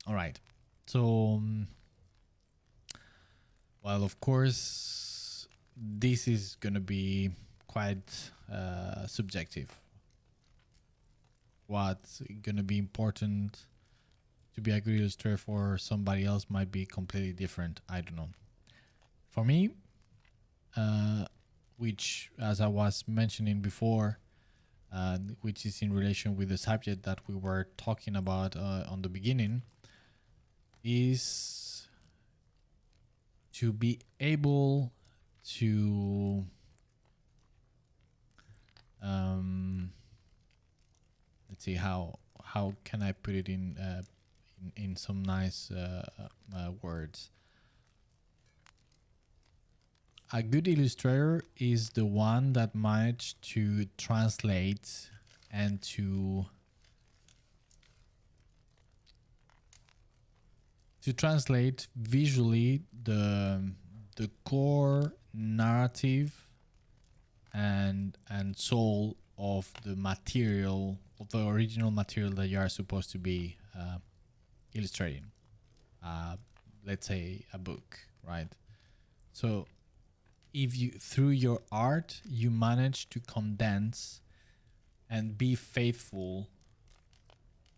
All right. So, well, of course, this is going to be quite subjective. What's going to be important to be a good illustrator for somebody else might be completely different. I don't know. For me, which, as I was mentioning before, which is in relation with the subject that we were talking about on the beginning, is to be able to let's see how can I put it in some nice words. A good illustrator is the one that managed to translate and to translate visually the core narrative and soul of the material, of the original material that you are supposed to be illustrating. Let's say a book, right? So if you, through your art, you manage to condense and be faithful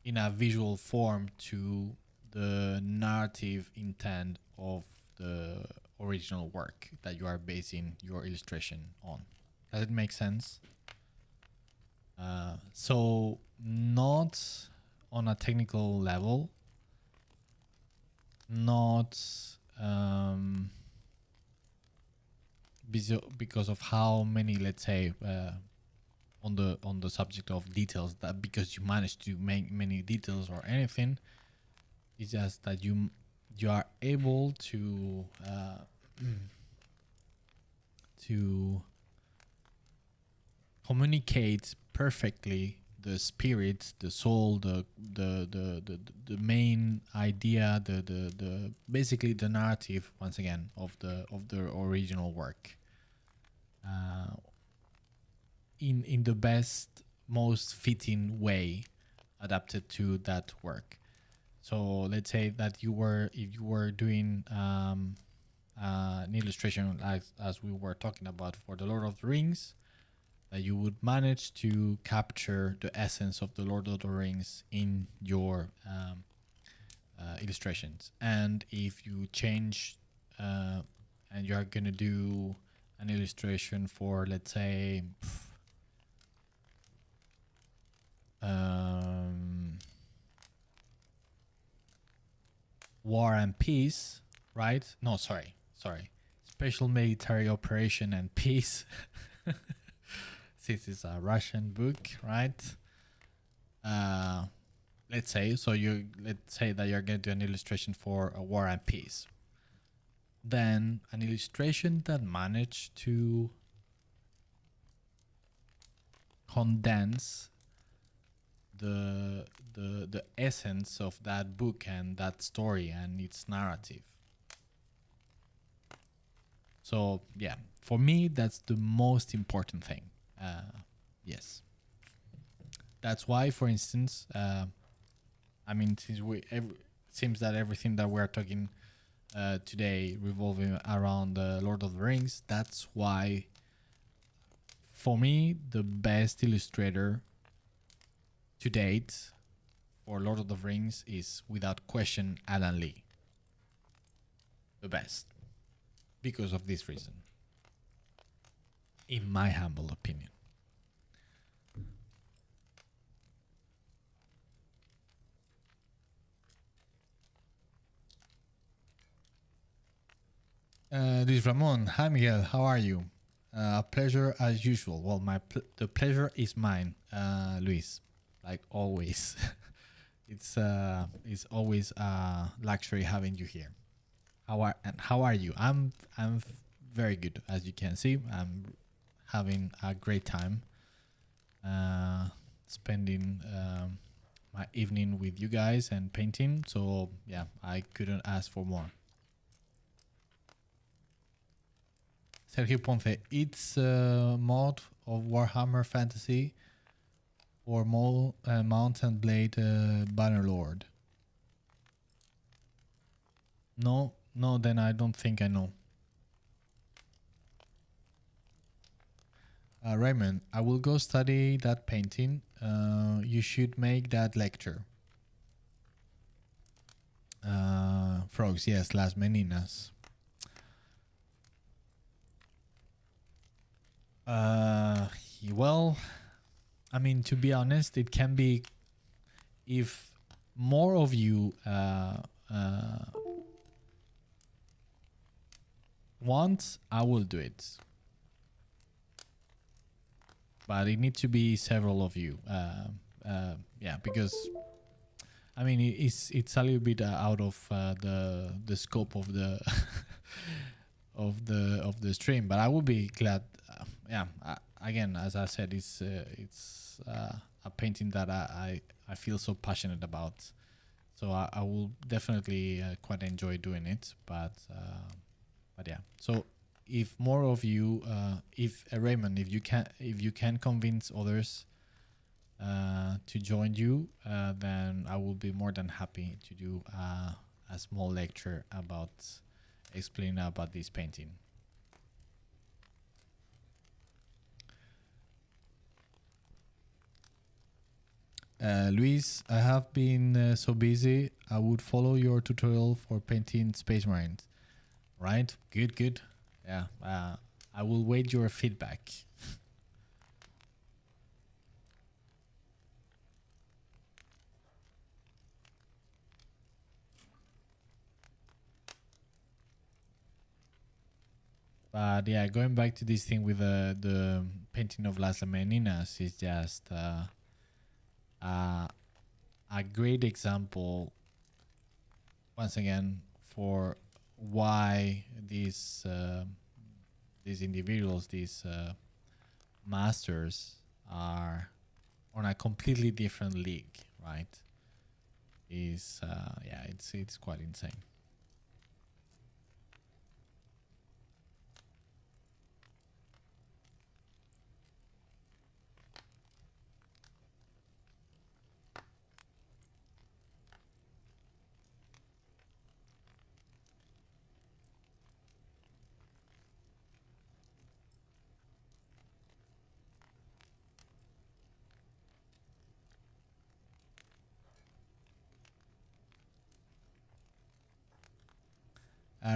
in a visual form to the narrative intent of the original work that you are basing your illustration on. Does it make sense? So not on a technical level, not because of how many, let's say, on the subject of details, that because you managed to make many details or anything. It's just that you are able to to communicate perfectly the spirit, the soul, the main idea, the basically the narrative, once again, of the original work, in the best, most fitting way adapted to that work. So let's say that if you were doing an illustration as we were talking about for the Lord of the Rings, that you would manage to capture the essence of the Lord of the Rings in your illustrations. And if you change and you are going to do an illustration for, let's say, War and Peace, right? No, sorry. Special Military Operation and Peace. This is a Russian book, right? Let's say that you're going to do an illustration for a War and Peace. Then an illustration that managed to condense the essence of that book and that story and its narrative. So yeah, for me, that's the most important thing. Yes, that's why, for instance, I mean, since seems that everything that we're talking today revolving around the Lord of the Rings, that's why, for me, the best illustrator to date for Lord of the Rings is without question Alan Lee, the best, because of this reason, in my humble opinion. Luis Ramon, hi Miguel, how are you? A pleasure as usual. Well, the pleasure is mine, Luis, like always. It's always a luxury having you here. How are you? I'm very good, as you can see. I'm having a great time, spending my evening with you guys and painting. So yeah, I couldn't ask for more. Sergio Ponce, it's a mod of Warhammer Fantasy or Mount and Blade Bannerlord. No, then I don't think I know. Raymond, I will go study that painting. You should make that lecture. Frogs, yes, Las Meninas. Well, I mean, to be honest, it can be if more of you want, I will do it. But it needs to be several of you. Yeah, because I mean it's a little bit out of the scope of the of the stream. But I will be glad. Yeah, again, as I said, it's a painting that I feel so passionate about. So I will definitely quite enjoy doing it. But yeah, so if more of you, if Raymond, if you can convince others to join you, then I will be more than happy to do a small lecture about explaining about this painting. Luis, I have been so busy. I would follow your tutorial for painting Space Marines. Right? Good. Yeah. I will wait your feedback. But yeah, going back to this thing with the painting of Las Meninas is just a great example, once again, for why these individuals, these masters, are on a completely different league, right? Is yeah, it's quite insane.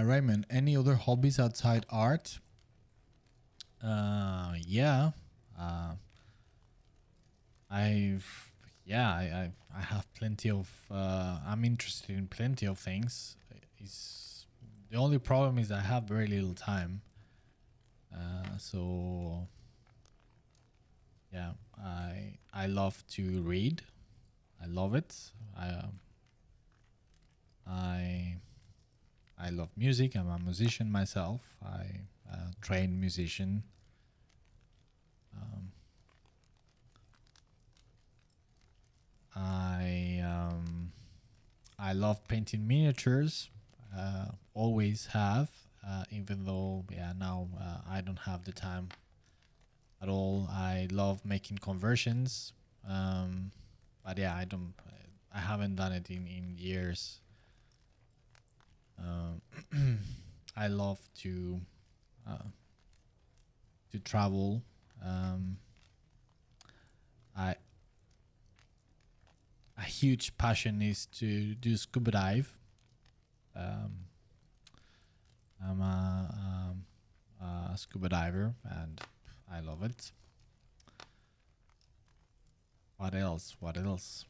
Raymond, any other hobbies outside art? Yeah. I have plenty of. I'm interested in plenty of things. Is the only problem is I have very little time. So yeah, I love to read. I love it. I love music. I'm a musician myself. I trained musician. I love painting miniatures. Always have. Even though now I don't have the time at all. I love making conversions. But yeah, I haven't done it in years. I love to travel. I a huge passion is to do scuba dive. Um, I'm a scuba diver and I love it. What else? What else?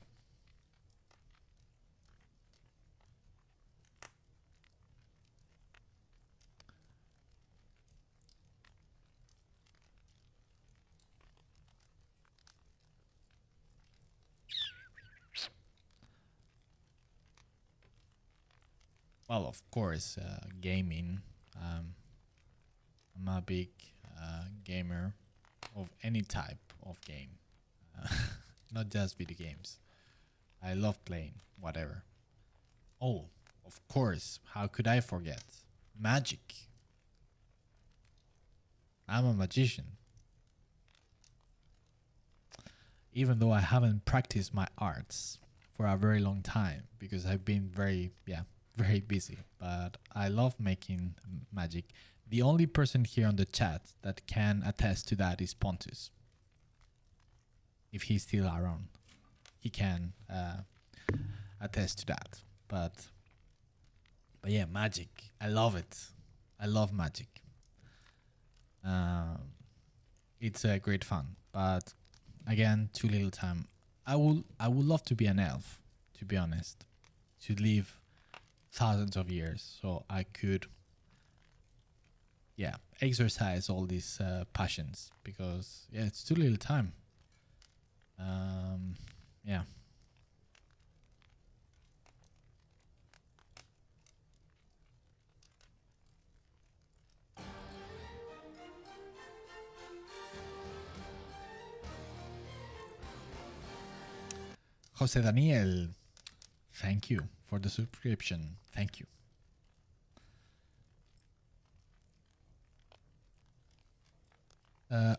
Well, of course, gaming. Um, I'm a big gamer of any type of game, uh, not just video games. I love playing whatever. Oh, of course, how could I forget? Magic. I'm a magician. Even though I haven't practiced my arts for a very long time because I've been very busy. But I love making magic. The only person here on the chat that can attest to that is Pontus. If he's still around, he can attest to that. But yeah, magic. I love it. I love magic. It's great fun, but again, too little time. I would love to be an elf, to be honest, to live thousands of years, so I could, exercise all these passions. Because it's too little time. Yeah. Jose Daniel, thank you for the subscription. Thank you.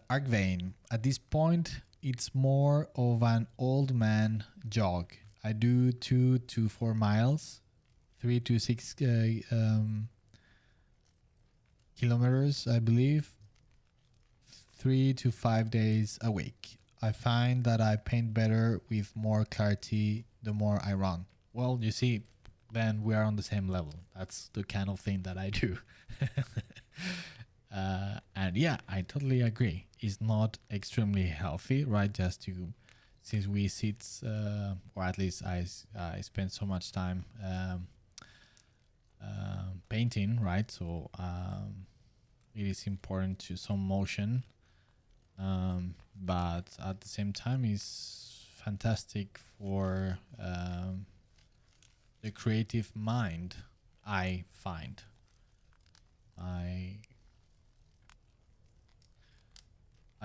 Argvane, at this point, it's more of an old man jog. I do 2 to 4 miles, 3 to 6 kilometers, I believe, 3 to 5 days a week. I find that I paint better with more clarity the more I run. Well, you see, then we are on the same level. That's the kind of thing that I do. And yeah, I totally agree. It's not extremely healthy, right? Just to, since we sit, or at least I spend so much time painting, right? So it is important to some motion, but at the same time, it's fantastic for the creative mind. I find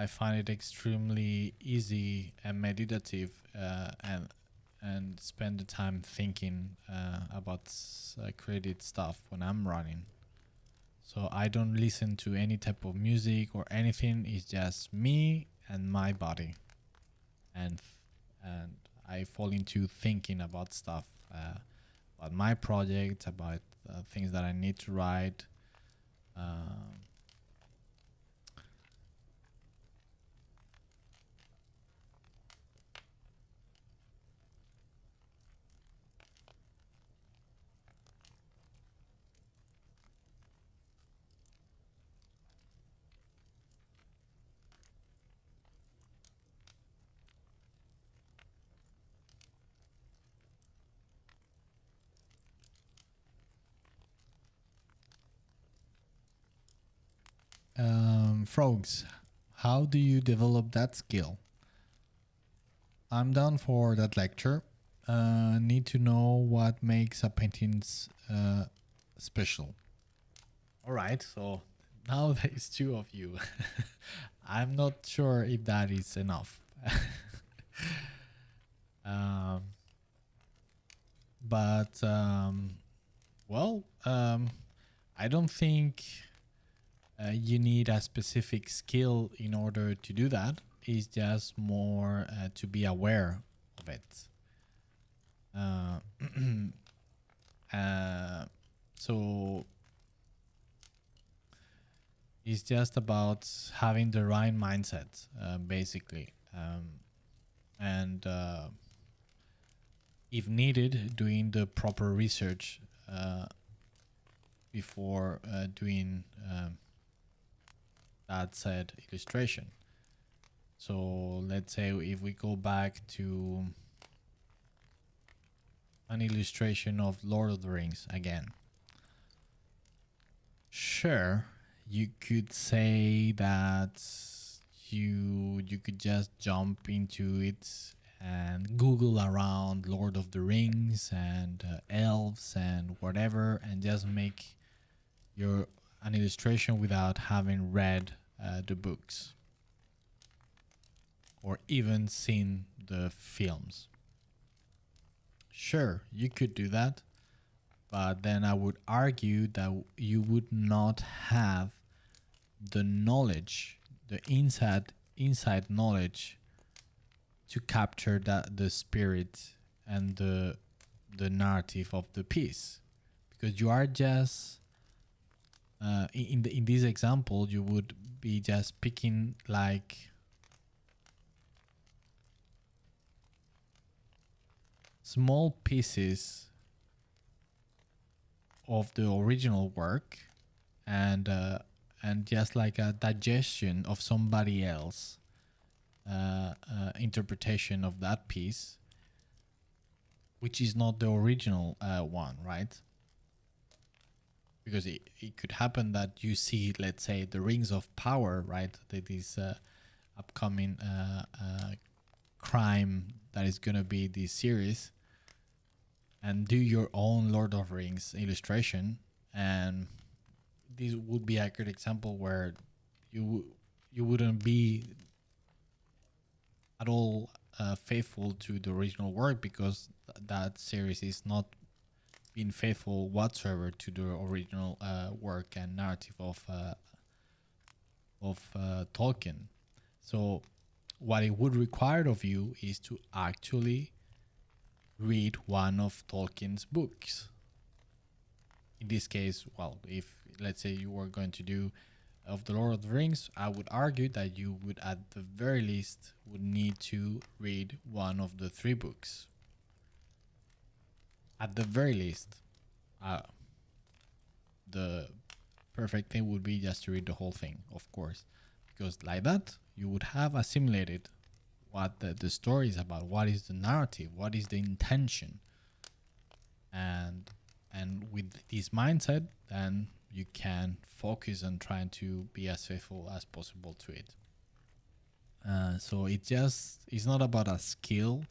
I find it extremely easy and meditative, and spend the time thinking about creative stuff when I'm running. So I don't listen to any type of music or anything. It's just me and my body, and I fall into thinking about stuff, about my project, about things that I need to write. Frogs, how do you develop that skill? I'm down for that lecture. Need to know what makes a painting special. All right, so now there's two of you. I'm not sure if that is enough. But well, I don't think you need a specific skill in order to do that. It's just more to be aware of it. So it's just about having the right mindset, basically. And if needed, doing the proper research before doing that said illustration. So let's say if we go back to an illustration of Lord of the Rings again. Sure, you could say that you could just jump into it and Google around Lord of the Rings and elves and whatever, and just make an illustration without having read the books or even seen the films. Sure, you could do that, but then I would argue that you would not have the knowledge, the inside knowledge to capture the spirit and the narrative of the piece, because you are just in this example you would be just picking like small pieces of the original work and just like a digestion of somebody else interpretation of that piece, which is not the original one, right? Because it could happen that you see, let's say, the Rings of Power, right? That is upcoming crime that is going to be this series, and do your own Lord of the Rings illustration, and this would be a good example where you wouldn't be at all faithful to the original work, because that series is not being faithful whatsoever to the original work and narrative of Tolkien. So what it would require of you is to actually read one of Tolkien's books. In this case, well, if let's say you were going to do of the Lord of the Rings, I would argue that you would at the very least would need to read one of the 3 books. At the very least. The perfect thing would be just to read the whole thing, of course, because like that you would have assimilated what the story is about, what is the narrative, what is the intention, and with this mindset, then you can focus on trying to be as faithful as possible to it. So it's not about a skill,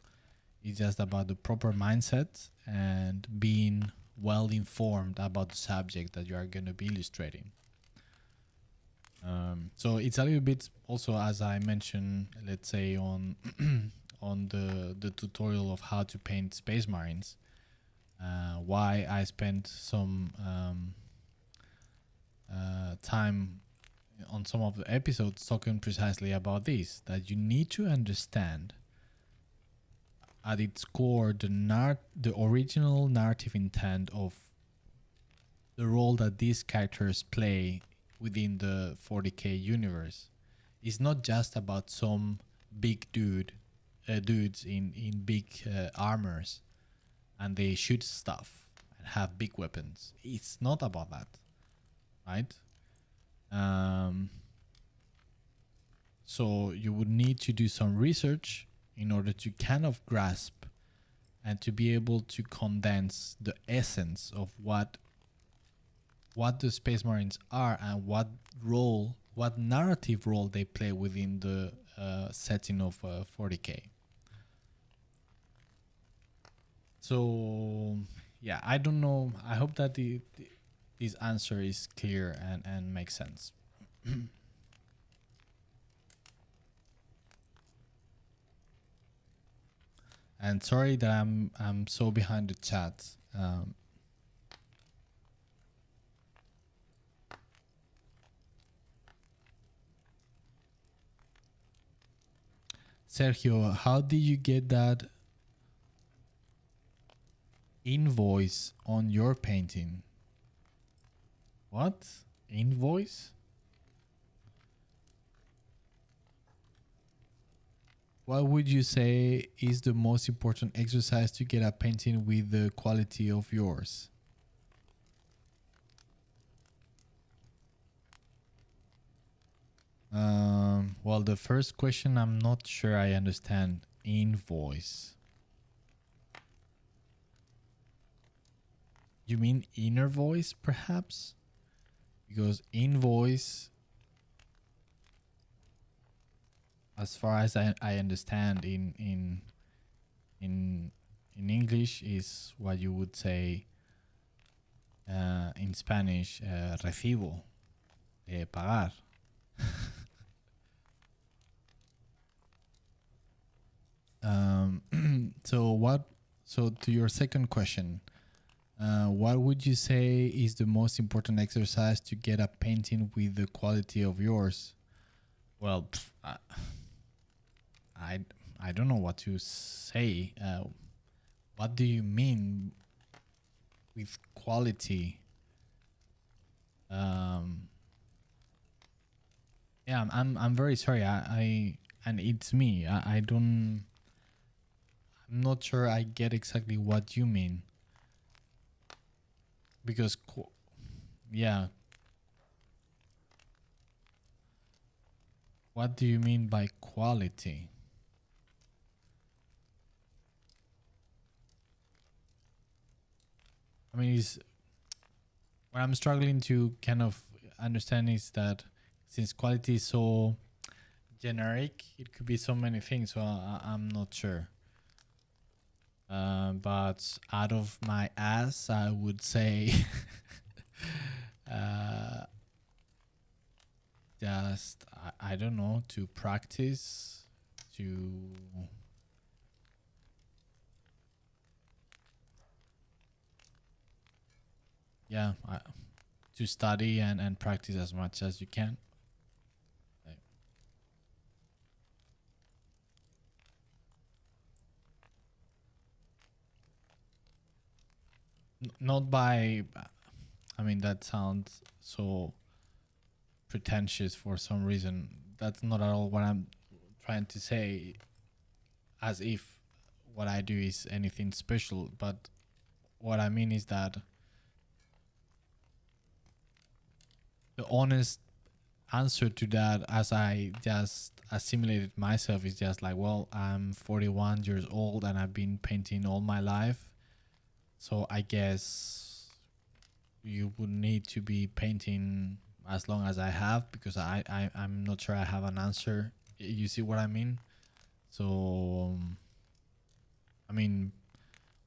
it's just about the proper mindset and being well informed about the subject that you are going to be illustrating. So it's a little bit also, as I mentioned, let's say on on the tutorial of how to paint Space Marines, why I spent some time on some of the episodes talking precisely about this, that you need to understand at its core the original narrative intent of the role that these characters play within the 40k universe. It's not just about some big dudes in big armors and they shoot stuff and have big weapons. It's not about that, right? So you would need to do some research in order to kind of grasp and to be able to condense the essence of what the Space Marines are and what narrative role they play within the setting of 40k. So yeah, I don't know. I hope that this answer is clear and makes sense. And sorry that I'm so behind the chat. Sergio, how did you get that invoice on your painting? What? Invoice? What would you say is the most important exercise to get a painting with the quality of yours? Well, the first question, I'm not sure I understand. Invoice. You mean inner voice, perhaps? Because invoice, as far as I understand in English, is what you would say in Spanish, recibo, pagar. So to your second question, what would you say is the most important exercise to get a painting with the quality of yours? Well, I don't know what to say. What do you mean with quality? Yeah, I'm very sorry. I and it's me. I don't. I'm not sure I get exactly what you mean. Because, yeah. What do you mean by quality? I mean, what I'm struggling to kind of understand is that since quality is so generic, it could be so many things. So I'm not sure. But out of my ass, I would say just, I don't know, to practice, to yeah, to study and practice as much as you can. Not by, I mean, that sounds so pretentious for some reason. That's not at all what I'm trying to say, as if what I do is anything special. But what I mean is that the honest answer to that, as I just assimilated myself, is just like, well, I'm 41 years old and I've been painting all my life. So I guess you would need to be painting as long as I have, because I'm not sure I have an answer. You see what I mean? So, I mean,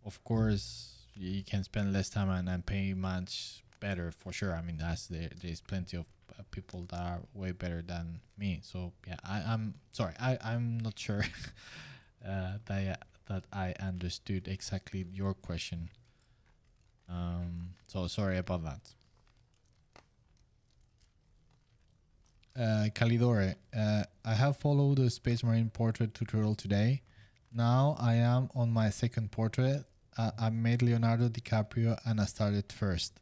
of course, you can spend less time and pay much better for sure. I mean, there's plenty of people that are way better than me. So yeah, I'm sorry. I'm not sure that I understood exactly your question. So sorry about that. Calidore, I have followed the Space Marine portrait tutorial today. Now I am on my second portrait. I made Leonardo DiCaprio and I started first.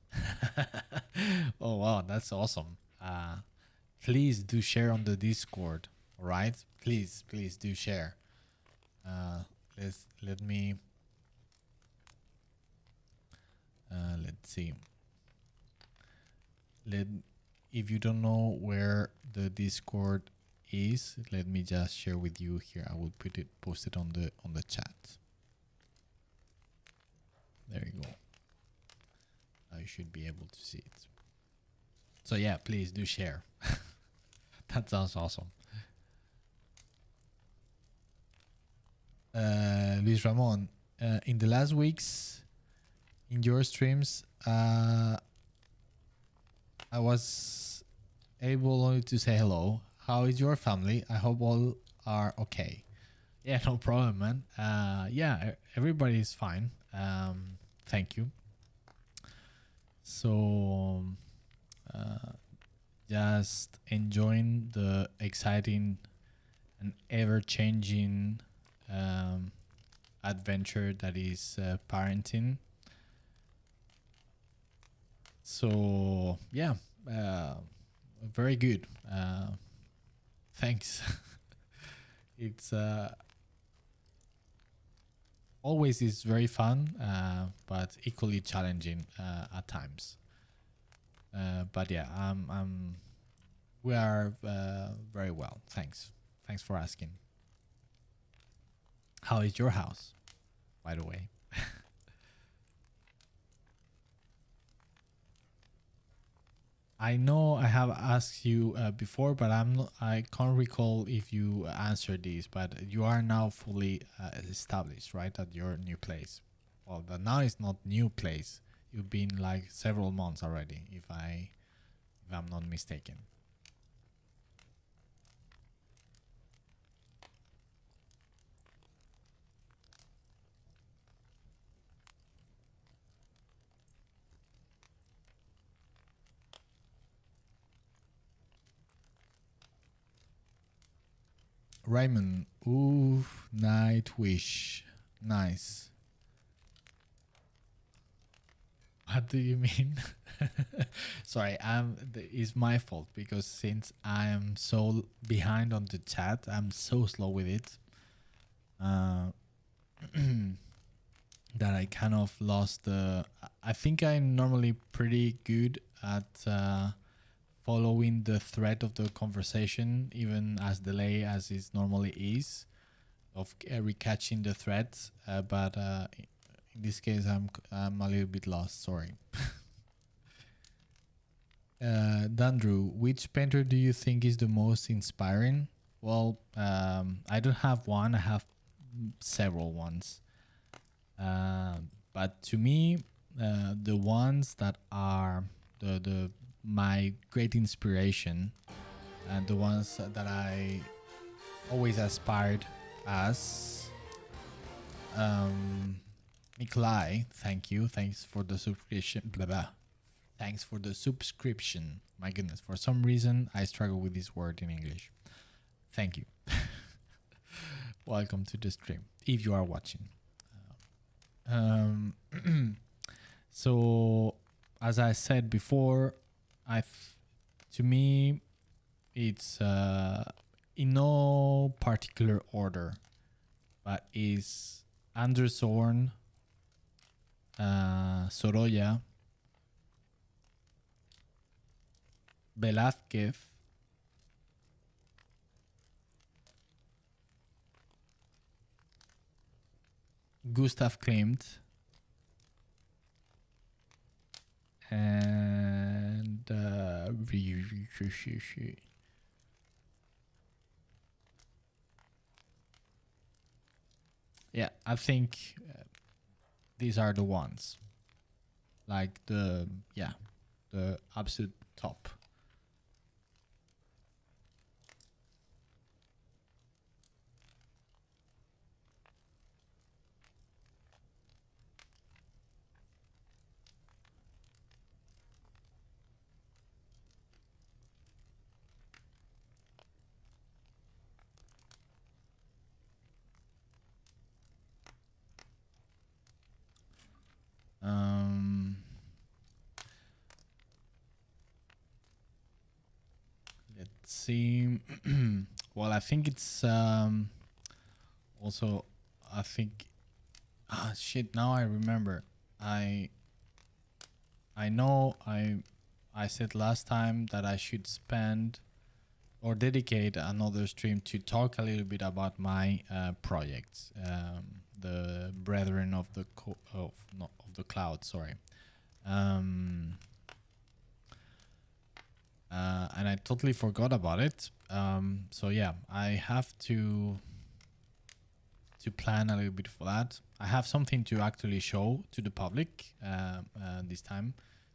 Oh wow, that's awesome. Please do share on the Discord. All right, please do share. Let me. Let's see. If you don't know where the Discord is, let me just share with you here. I will post it on the chat. There you go. I should be able to see it. So yeah, please do share. That sounds awesome. Luis Ramon, in the last weeks in your streams, I was able only to say hello. How is your family? I hope all are okay. Yeah, no problem, man. Yeah, everybody is fine. Thank you. So, just enjoying the exciting and ever-changing adventure that is parenting. So yeah, very good. Thanks. It's always is very fun, but equally challenging at times. But yeah, we are very well. Thanks. Thanks for asking. How is your house, by the way? I know I have asked you before, but I can't recall if you answered these. But you are now fully established, right, at your new place. Well, the now is not new place. You've been like several months already, if I'm not mistaken. Raymond, ooh, Nightwish, nice. What do you mean? Sorry, it's my fault because since I am so behind on the chat, I'm so slow with it that I kind of lost the. I think I'm normally pretty good at following the thread of the conversation, even as delay as it normally is, of recatching the threads. But in this case, I'm a little bit lost. Sorry. Dandrew, which painter do you think is the most inspiring? Well, I don't have one. I have several ones. But to me, the ones that are the my great inspiration and the ones that I always aspired as Nikolai, thank you. Thanks for the subscription. Blah blah. Thanks for the subscription. My goodness, for some reason I struggle with this word in English. Thank you. Welcome to the stream, if you are watching. So, as I said before, to me, it's in no particular order, but is Anders Zorn, Sorolla, Velázquez, Gustav Klimt, and yeah, I think these are the ones, like the absolute top. Let's see. Well, I think it's also. I think. Ah, shit! Now I remember. I know I said last time that I should spend or dedicate another stream to talk a little bit about my projects, the Brethren of the of the Cloud. Sorry, and I totally forgot about it. So yeah, I have to plan a little bit for that. I have something to actually show to the public this time,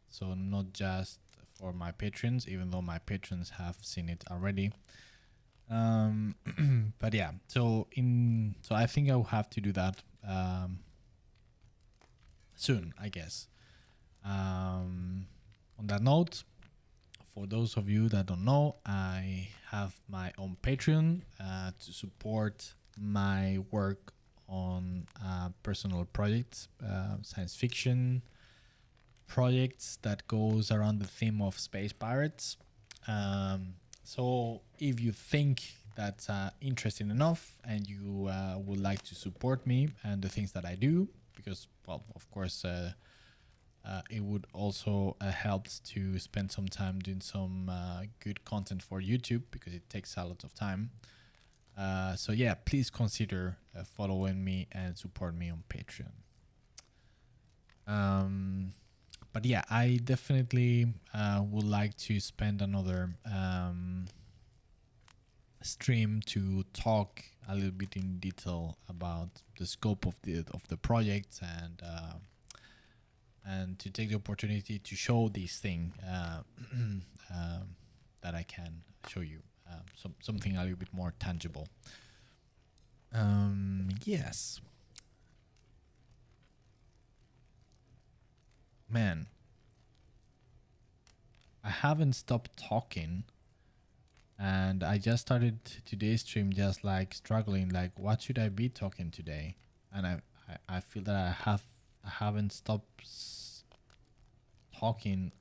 so not just for my patrons, even though my patrons have seen it already. But yeah, so I think I'll have to do that soon, I guess. On that note, for those of you that don't know, I have my own Patreon to support my work on personal projects, science fiction projects that goes around the theme of space pirates. So if you think that's interesting enough and you would like to support me and the things that I do, because, well, of course, it would also help to spend some time doing some good content for YouTube, because it takes a lot of time. So yeah, please consider following me and support me on Patreon. But yeah, I definitely would like to spend another stream to talk a little bit in detail about the scope of the project, and to take the opportunity to show this thing that I can show you, something a little bit more tangible. Yes. Man, I haven't stopped talking, and I just started today's stream just like struggling, like what should I be talking today? And I feel that I haven't stopped talking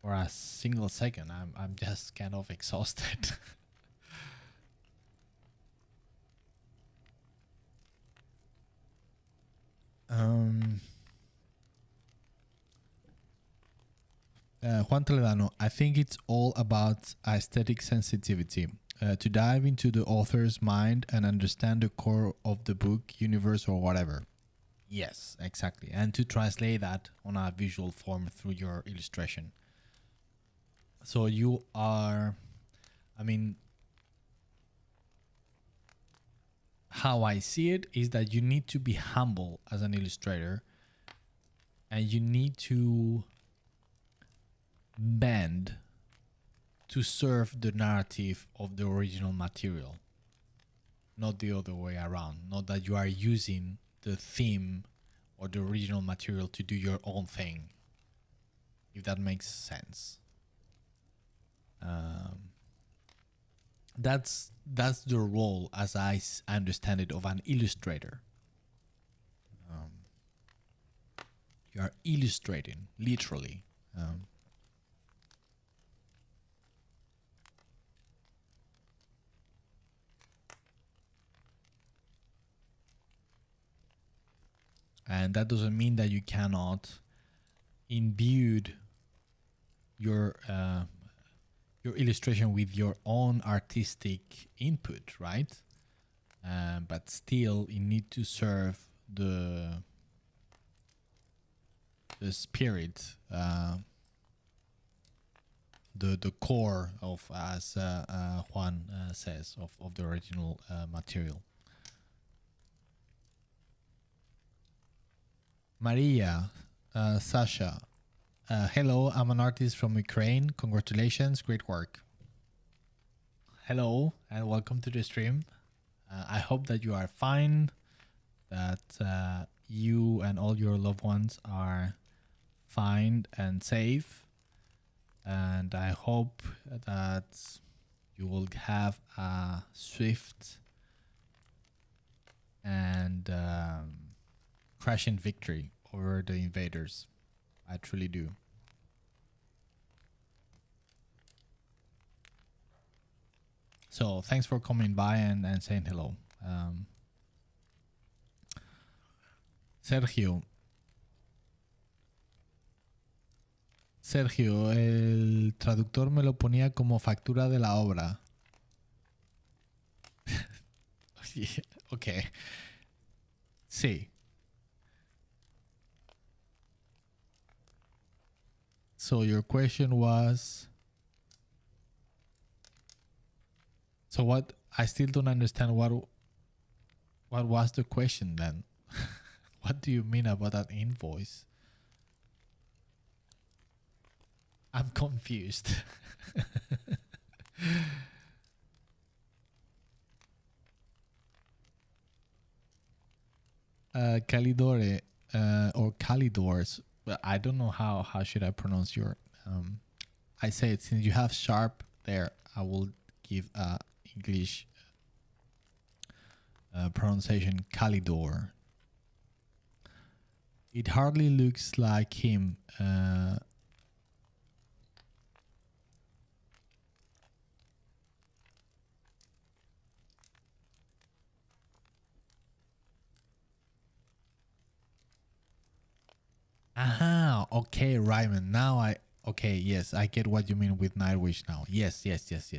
for a single second. I'm just kind of exhausted. Juan Toledano, I think it's all about aesthetic sensitivity. To dive into the author's mind and understand the core of the book, universe, or whatever. Yes, exactly. And to translate that on a visual form through your illustration. So you are, I mean, how I see it is that you need to be humble as an illustrator, and you need to bend to serve the narrative of the original material, not the other way around. Not that you are using the theme or the original material to do your own thing, if that makes sense. That's the role, as I understand it, of an illustrator. You are illustrating, literally. And that doesn't mean that you cannot imbue your illustration with your own artistic input, right? But still, you need to serve the spirit, the core of, as Juan says, of the original material. Maria, Sasha, hello, I'm an artist from Ukraine. Congratulations, great work. Hello, and welcome to the stream. I hope that you are fine, that you and all your loved ones are fine and safe. And I hope that you will have a swift and crashing victory over the invaders. I truly do. So thanks for coming by and saying hello. Sergio, el traductor me lo ponía como factura de la obra. Okay. Sí. So your question was... So what? I still don't understand what was the question then. What do you mean about that invoice? I'm confused. Calidore, or Calidors. But I don't know how should I pronounce your... I say it, since you have sharp there, I will give English pronunciation, Calidor. It hardly looks like him. Aha, okay, Ryman. Now okay, yes, I get what you mean with Nightwish now. Yes. Yes. Yes.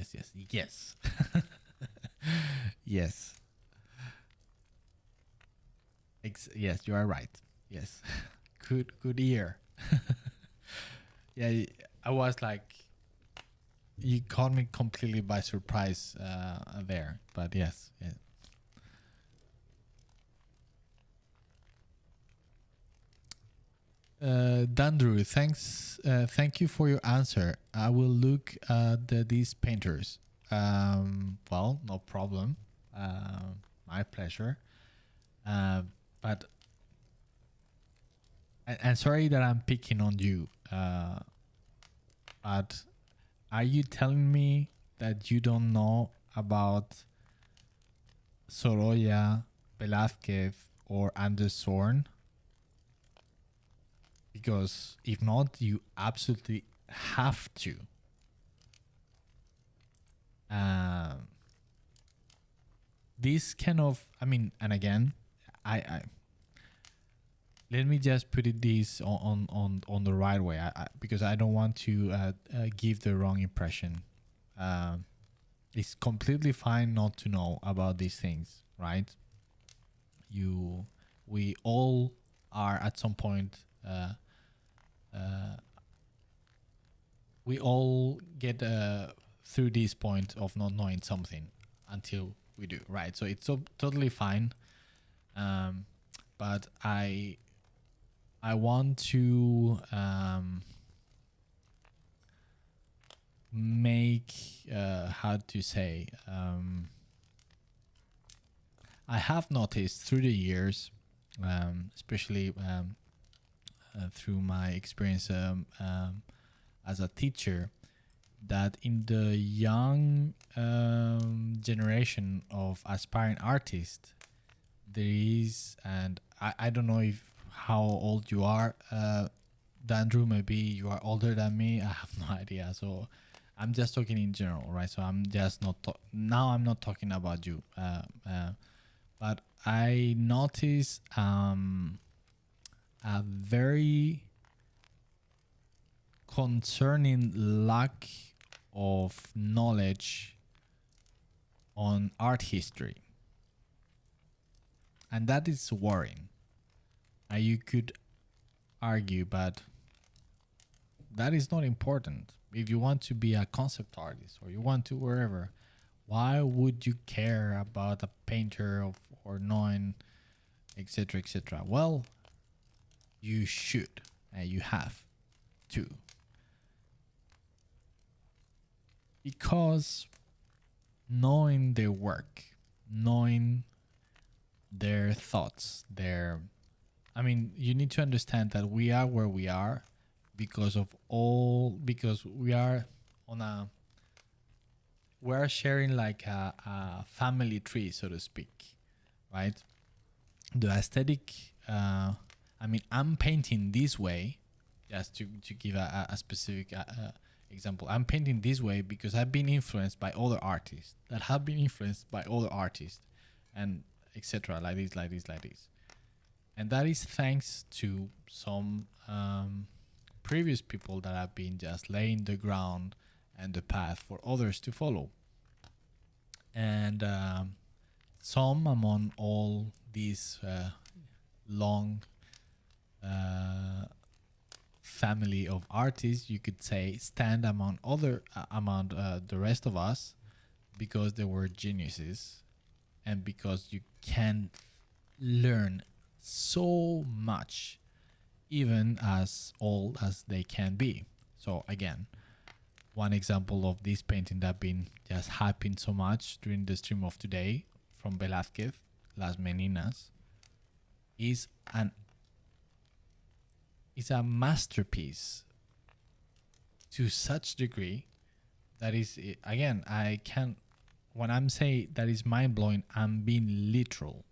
Yes, you are right. Yes. Good ear. Yeah, I was like, you caught me completely by surprise there. But yes. Yeah. Dandrew, thank you for your answer. I will look at these painters. Well, no problem. My pleasure. Uh, but and sorry that I'm picking on you. But are you telling me that you don't know about Sorolla, Velázquez, or Anders Zorn? Because if not, you absolutely have to. This kind of, I mean, and again, I let me just put it this on the right way, because I don't want to give the wrong impression. It's completely fine not to know about these things, right? We all are at some point. We all get through this point of not knowing something until we do, right? So it's totally fine. But I want to make how to say. I have noticed through the years, especially through my experience as a teacher, that in the young generation of aspiring artists, there is, and I don't know if how old you are, Dandrew, maybe you are older than me. I have no idea. So I'm just talking in general, right? So I'm just not now. I'm not talking about you, but I notice a very concerning lack of knowledge on art history, and that is worrying. You could argue, but that is not important. If you want to be a concept artist or you want to wherever, why would you care about a painter or knowing, etc., etc.? Well, you should, and you have to, because knowing their work, knowing their thoughts, I mean, you need to understand that we are where we are because we are we're sharing like a family tree, so to speak, right? The aesthetic, I mean, I'm painting this way, just to give a specific example. I'm painting this way because I've been influenced by other artists that have been influenced by other artists, and etc. Like this. And that is thanks to some previous people that have been just laying the ground and the path for others to follow. And some among all these long family of artists, you could say, stand among the rest of us because they were geniuses, and because you can learn so much even as old as they can be. So again, one example of this painting that been just hyping so much during the stream of today from Velázquez, Las Meninas, is a masterpiece to such degree that is, again, I can't, when I'm saying that is mind-blowing, I'm being literal.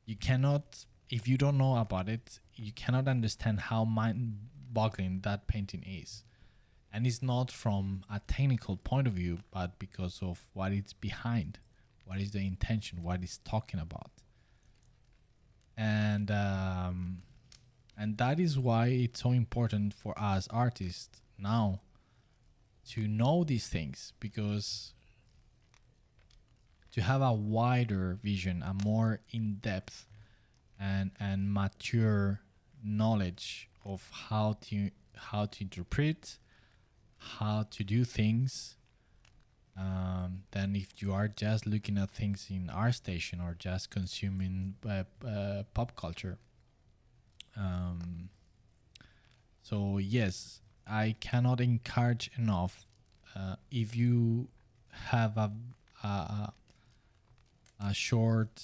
You cannot, if you don't know about it, you cannot understand how mind-boggling that painting is. And it's not from a technical point of view, but because of what it's behind, what is the intention, what it's talking about. And And that is why it's so important for us artists now to know these things, because to have a wider vision, a more in-depth and mature knowledge of how to interpret, how to do things, than if you are just looking at things in ArtStation or just consuming pop culture. So yes, I cannot encourage enough. If you have a, a short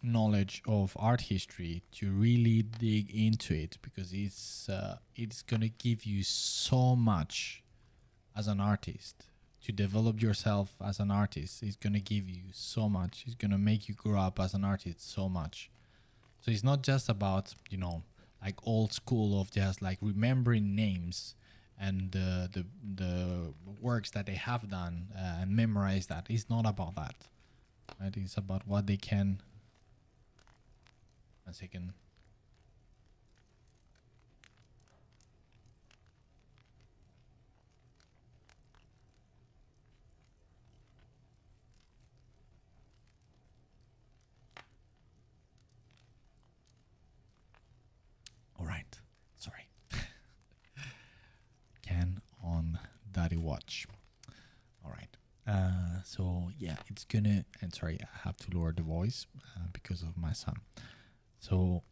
knowledge of art history, to really dig into it, because it's gonna give you so much as an artist. To develop yourself as an artist, it's gonna give you so much. It's gonna make you grow up as an artist so much. So it's not just about, like old school of just like remembering names and the works that they have done, and memorize that. It's not about that. Right? It's about what they can. 1 second. All right. Sorry. Can on Daddy Watch. All right. So yeah, it's gonna. And sorry, I have to lower the voice because of my son. So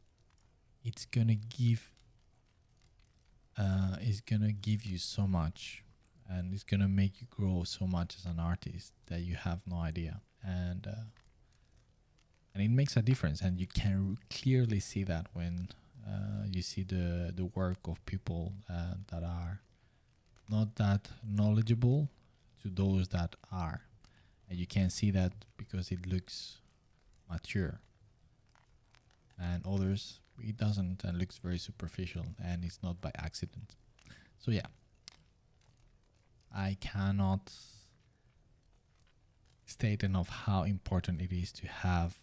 it's gonna give. It's gonna give you so much, and it's gonna make you grow so much as an artist that you have no idea. And it makes a difference, and you can clearly see that when you see the work of people that are not that knowledgeable to those that are, and you can see that because it looks mature, and others it doesn't, and looks very superficial, and it's not by accident. So yeah, I cannot state enough how important it is to have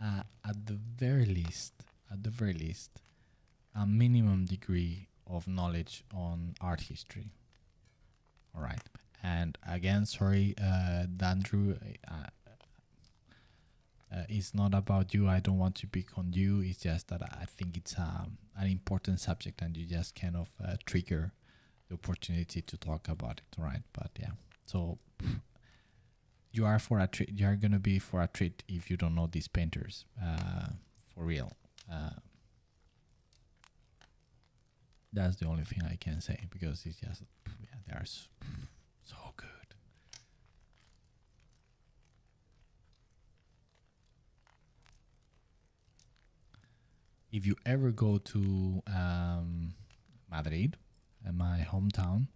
at the very least, a minimum degree of knowledge on art history. All right. And again, sorry, Dandrew, it's not about you. I don't want to pick on you. It's just that I think it's an important subject, and you just kind of trigger the opportunity to talk about it, right? But yeah, so you are for a treat. You are gonna be for a treat if you don't know these painters, for real. That's the only thing I can say, because it's just, yeah, they are so good. If you ever go to Madrid, my hometown,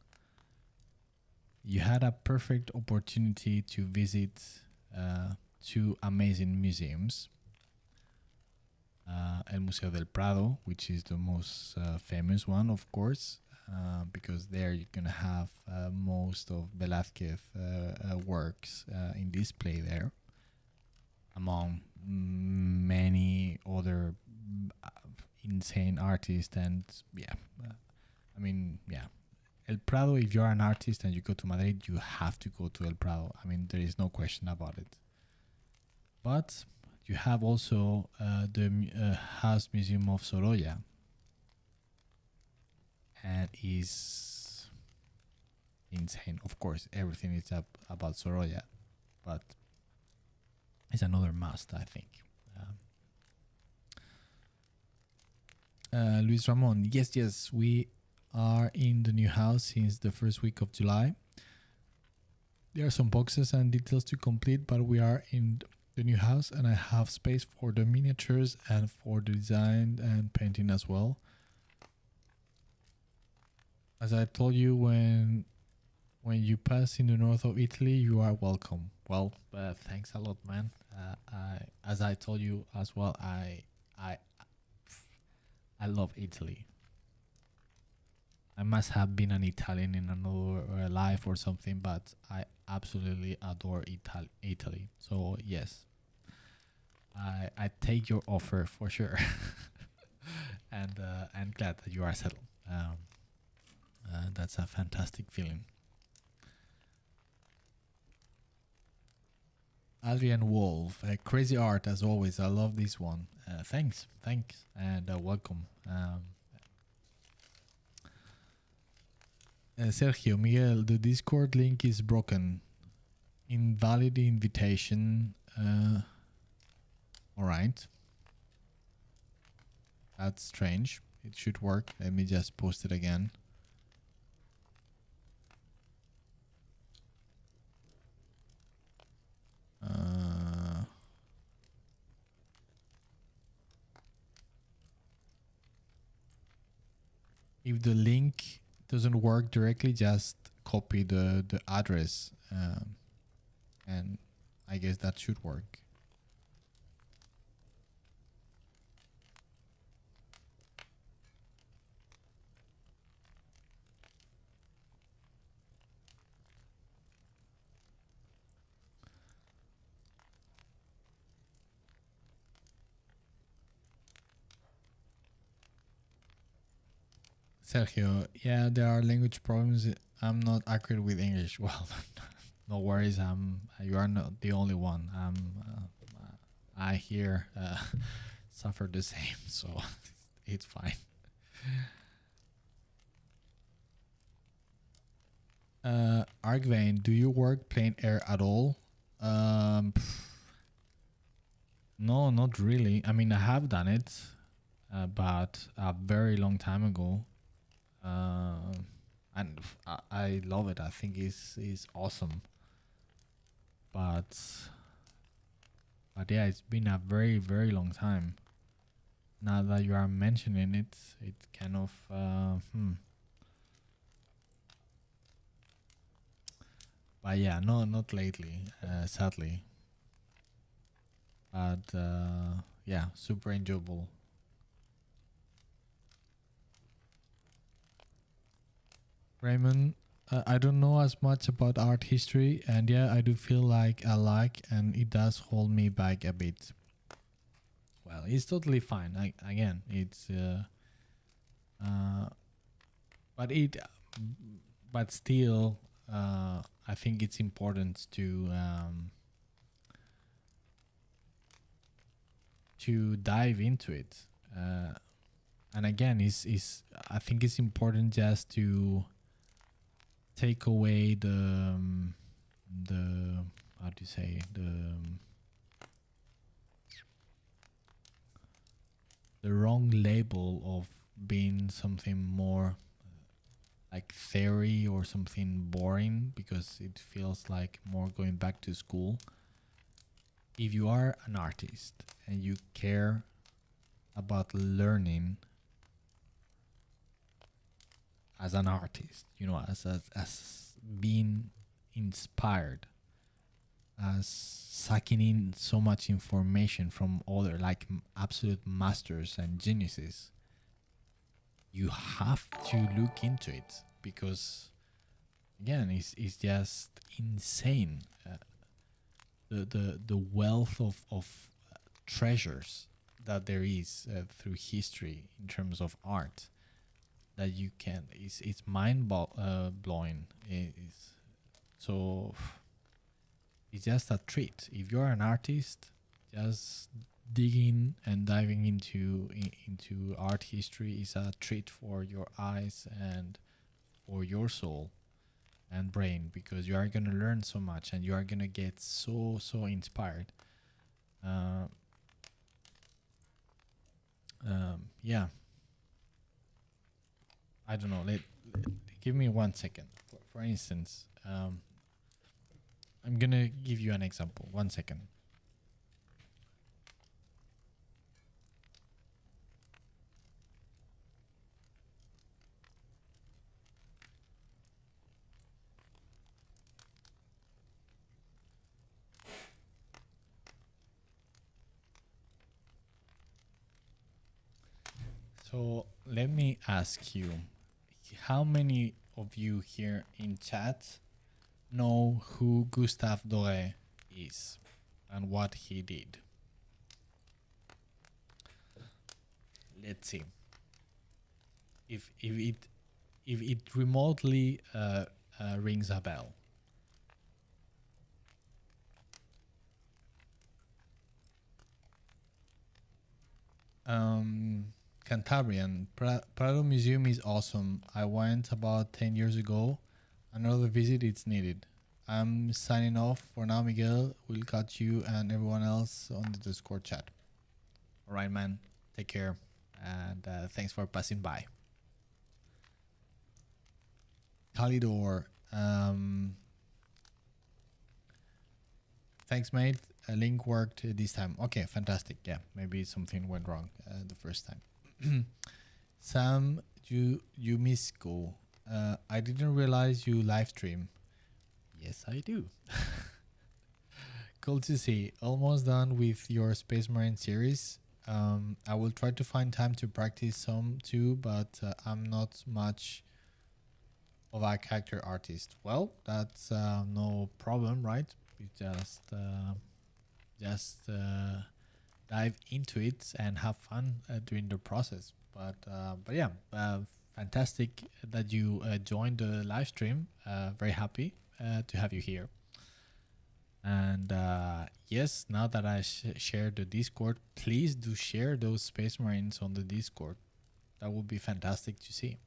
you had a perfect opportunity to visit two amazing museums. El Museo del Prado, which is the most famous one, of course, because there you're going to have most of Velázquez works in display there, among many other insane artists. And yeah, I mean, yeah, El Prado, if you're an artist and you go to Madrid, you have to go to El Prado. I mean, there is no question about it. But you have also the House Museum of Sorolla, and is insane. Of course, everything is about Sorolla, but it's another must, I think. Luis Ramon, yes, we are in the new house since the first week of July. There are some boxes and details to complete, but we are in the new house, and I have space for the miniatures and for the design and painting as well. As I told you, when you pass in the north of Italy, you are welcome. Well, thanks a lot, man. As I told you as well, I love Italy. I must have been an Italian in another life or something, but I absolutely adore Italy. So yes, I take your offer for sure, and glad that you are settled. That's a fantastic feeling. Adrian Wolf, crazy art as always. I love this one. Thanks, and welcome. Sergio Miguel, the Discord link is broken. Invalid invitation. All right. That's strange. It should work. Let me just post it again. If the link doesn't work directly, just copy the address, and I guess that should work. Sergio, yeah, there are language problems. I'm not accurate with English. Well, no worries. You are not the only one. I here suffer the same, so it's fine. Argvane, do you work plein air at all? No, not really. I mean, I have done it, but a very long time ago. And I love it. I think it's awesome. But yeah, it's been a very, very long time. Now that you are mentioning it, it kind of But yeah, no, not lately, sadly. But yeah, super enjoyable. Raymond, I don't know as much about art history, and yeah, I do feel like I like, and it does hold me back a bit. Well, it's totally fine. Again, it's but still, I think it's important to dive into it. And again, is I think it's important just to take away the how do you say the wrong label of being something more like theory or something boring, because it feels like more going back to school. If you are an artist and you care about learning as an artist, you know, as being inspired, as sucking in so much information from other like absolute masters and geniuses, you have to look into it, because again, it's just insane, the wealth of treasures that there is through history in terms of art, that you can it's mind blowing. So it's just a treat. If you're an artist, just digging and diving into art history is a treat for your eyes and for your soul and brain, because you are going to learn so much and you are going to get so inspired. Yeah, I don't know. Give me 1 second. For instance, I'm gonna give you an example. 1 second. So let me ask you, how many of you here in chat know who Gustave Doré is and what he did? let's see if it remotely rings a bell. Cantabrian Prado Museum is awesome. I went about 10 years ago. Another visit is needed. I'm signing off for now, Miguel. We'll catch you and everyone else on the Discord chat. All right, man. Take care. And thanks for passing by. Kalidor. Thanks, mate. A link worked this time. Okay, fantastic. Yeah, maybe something went wrong the first time. Sam Yumisko. I didn't realize you live stream. Yes, I do. Cool to see. Almost done with your Space Marine series. I will try to find time to practice some too, but I'm not much of a character artist. Well, that's no problem, right? We just dive into it and have fun during the process. But yeah, fantastic that you joined the live stream. Very happy to have you here. And yes, now that I shared the Discord, please do share those Space Marines on the Discord. That would be fantastic to see.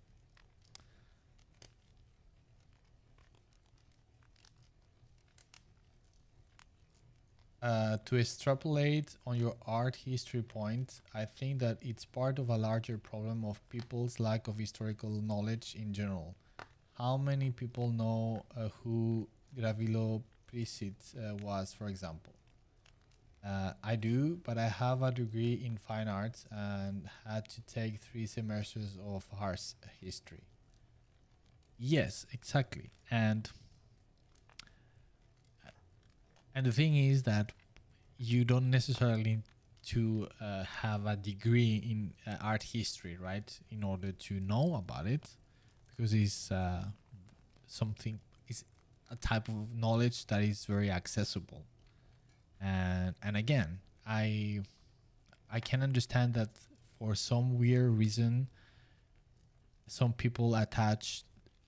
To extrapolate on your art history point, I think that it's part of a larger problem of people's lack of historical knowledge in general. How many people know who Gravilo Prisit was, for example? I do, but I have a degree in fine arts and had to take 3 semesters of art history. Yes, exactly. And the thing is that you don't necessarily need to have a degree in art history, right, in order to know about it, because it's something, it's a type of knowledge that is very accessible. And again, I can understand that for some weird reason, some people attach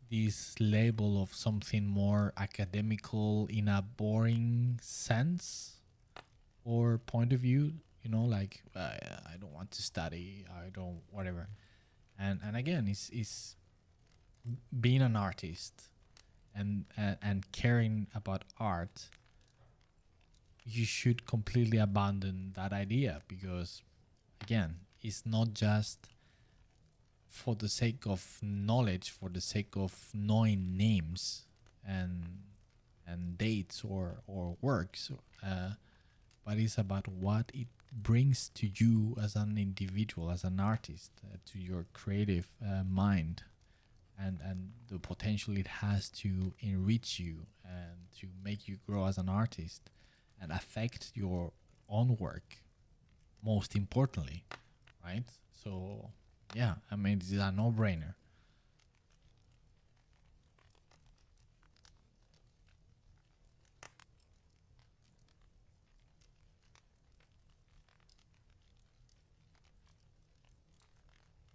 this label of something more academical in a boring sense or point of view, you know, like I don't want to study, I don't whatever. And again, it's being an artist and caring about art. You should completely abandon that idea, because again, it's not just for the sake of knowledge, for the sake of knowing names and dates or works, but it's about what it brings to you as an individual, as an artist, to your creative mind, and the potential it has to enrich you and to make you grow as an artist and affect your own work, most importantly, right? So yeah, I mean, this is a no-brainer.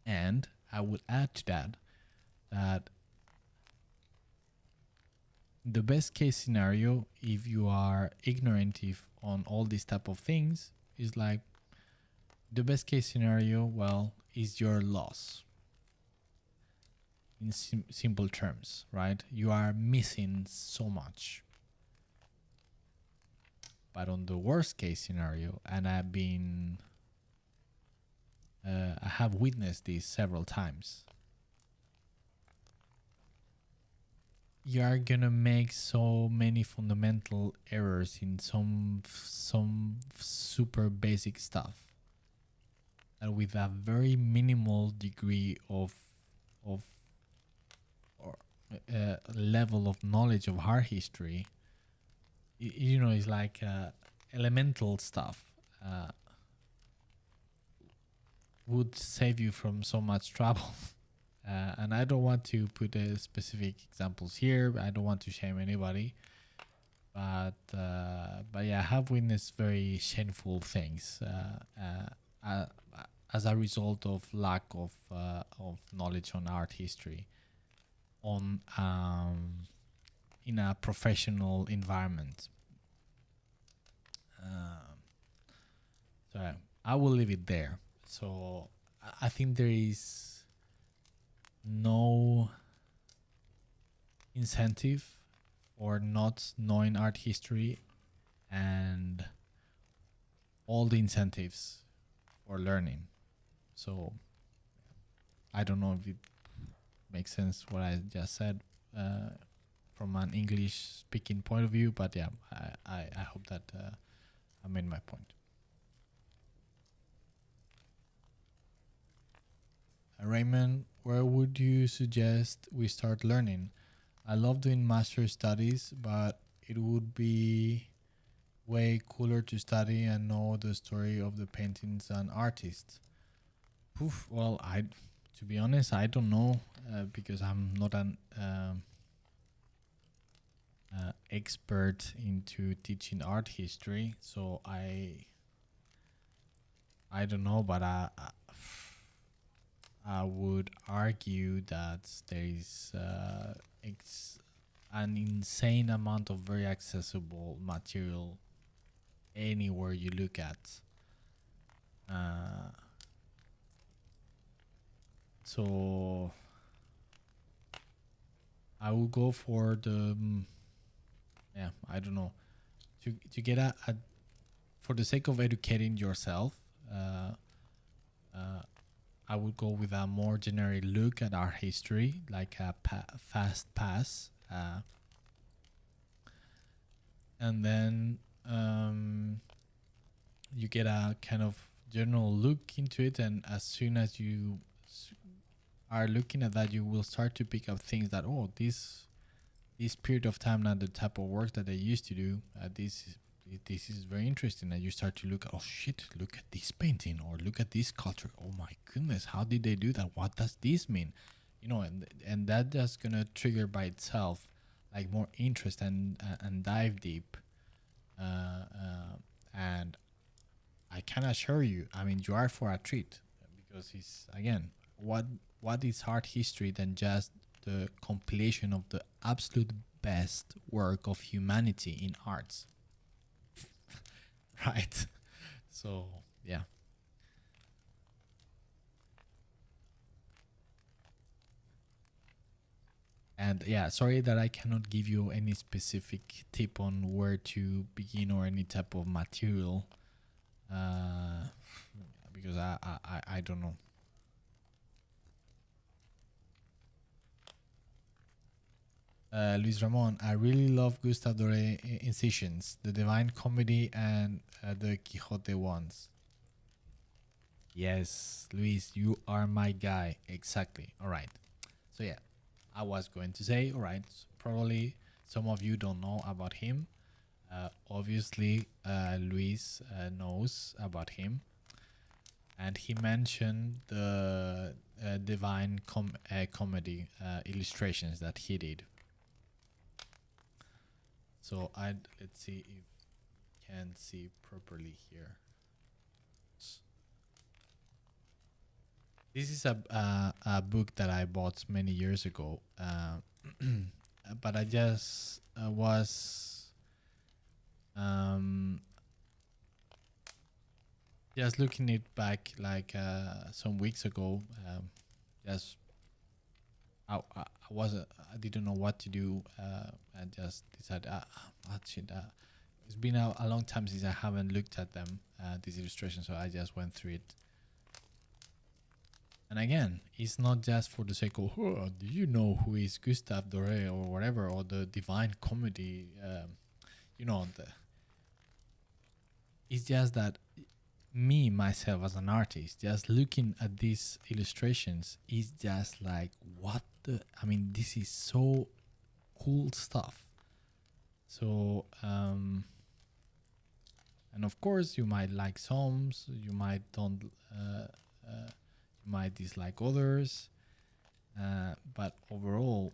And I would add to that the best case scenario, if you are ignorant on all these type of things, is like the best case scenario, well, is your loss. In simple terms, right? You are missing so much. But on the worst case scenario, and I have witnessed this several times, you are gonna make so many fundamental errors in some super basic stuff, and with a very minimal degree of level of knowledge of art history, you know, it's like elemental stuff would save you from so much trouble. And I don't want to put specific examples here. I don't want to shame anybody, but yeah, I have witnessed very shameful things as a result of lack of knowledge on art history on in a professional environment. Um, so I will leave it there. So I think there is no incentive for not knowing art history, and all the incentives for learning. So I don't know if it makes sense what I just said from an English speaking point of view, but yeah, I hope that I made my point. Raymond, where would you suggest we start learning? I love doing master studies, but it would be way cooler to study and know the story of the paintings and artists. Oof, well, to be honest, I don't know because I'm not an expert into teaching art history, so I don't know, but I would argue that there is an insane amount of very accessible material anywhere you look at. So I will go for the I don't know, to get a for the sake of educating yourself. I would go with a more generic look at art history, like a fast pass, and then you get a kind of general look into it, and as soon as you are looking at that, you will start to pick up things that, oh, this period of time, not the type of work that I used to do. This is very interesting, and you start to look at, oh shit, look at this painting, or look at this sculpture. Oh my goodness, how did they do that? What does this mean? And that just gonna trigger by itself like more interest and dive deep. And I can assure you, I mean, you are for a treat, because it's, again, what is art history than just the compilation of the absolute best work of humanity in arts. Right? So yeah. And yeah, sorry that I cannot give you any specific tip on where to begin or any type of material, because I don't know. Luis Ramon, I really love Gustave Doré incisions, the Divine Comedy and the Quixote ones. Yes, Luis, you are my guy. Exactly. All right. So yeah, I was going to say, all right, probably some of you don't know about him. Obviously, Luis knows about him, and he mentioned the Divine Comedy illustrations that he did. So let's see if you can see properly here. This is a book that I bought many years ago, but I just was just looking it back like some weeks ago. Just I didn't know what to do. I just decided, what should it's been a long time since I haven't looked at them, these illustrations, so I just went through it. And again, it's not just for the sake of, oh, do you know who is Gustave Doré or whatever, or the Divine Comedy? It's just that me, myself, as an artist, just looking at these illustrations is just like, I mean, this is so cool stuff. So, and of course, you might like some, you might don't, you might dislike others, but overall,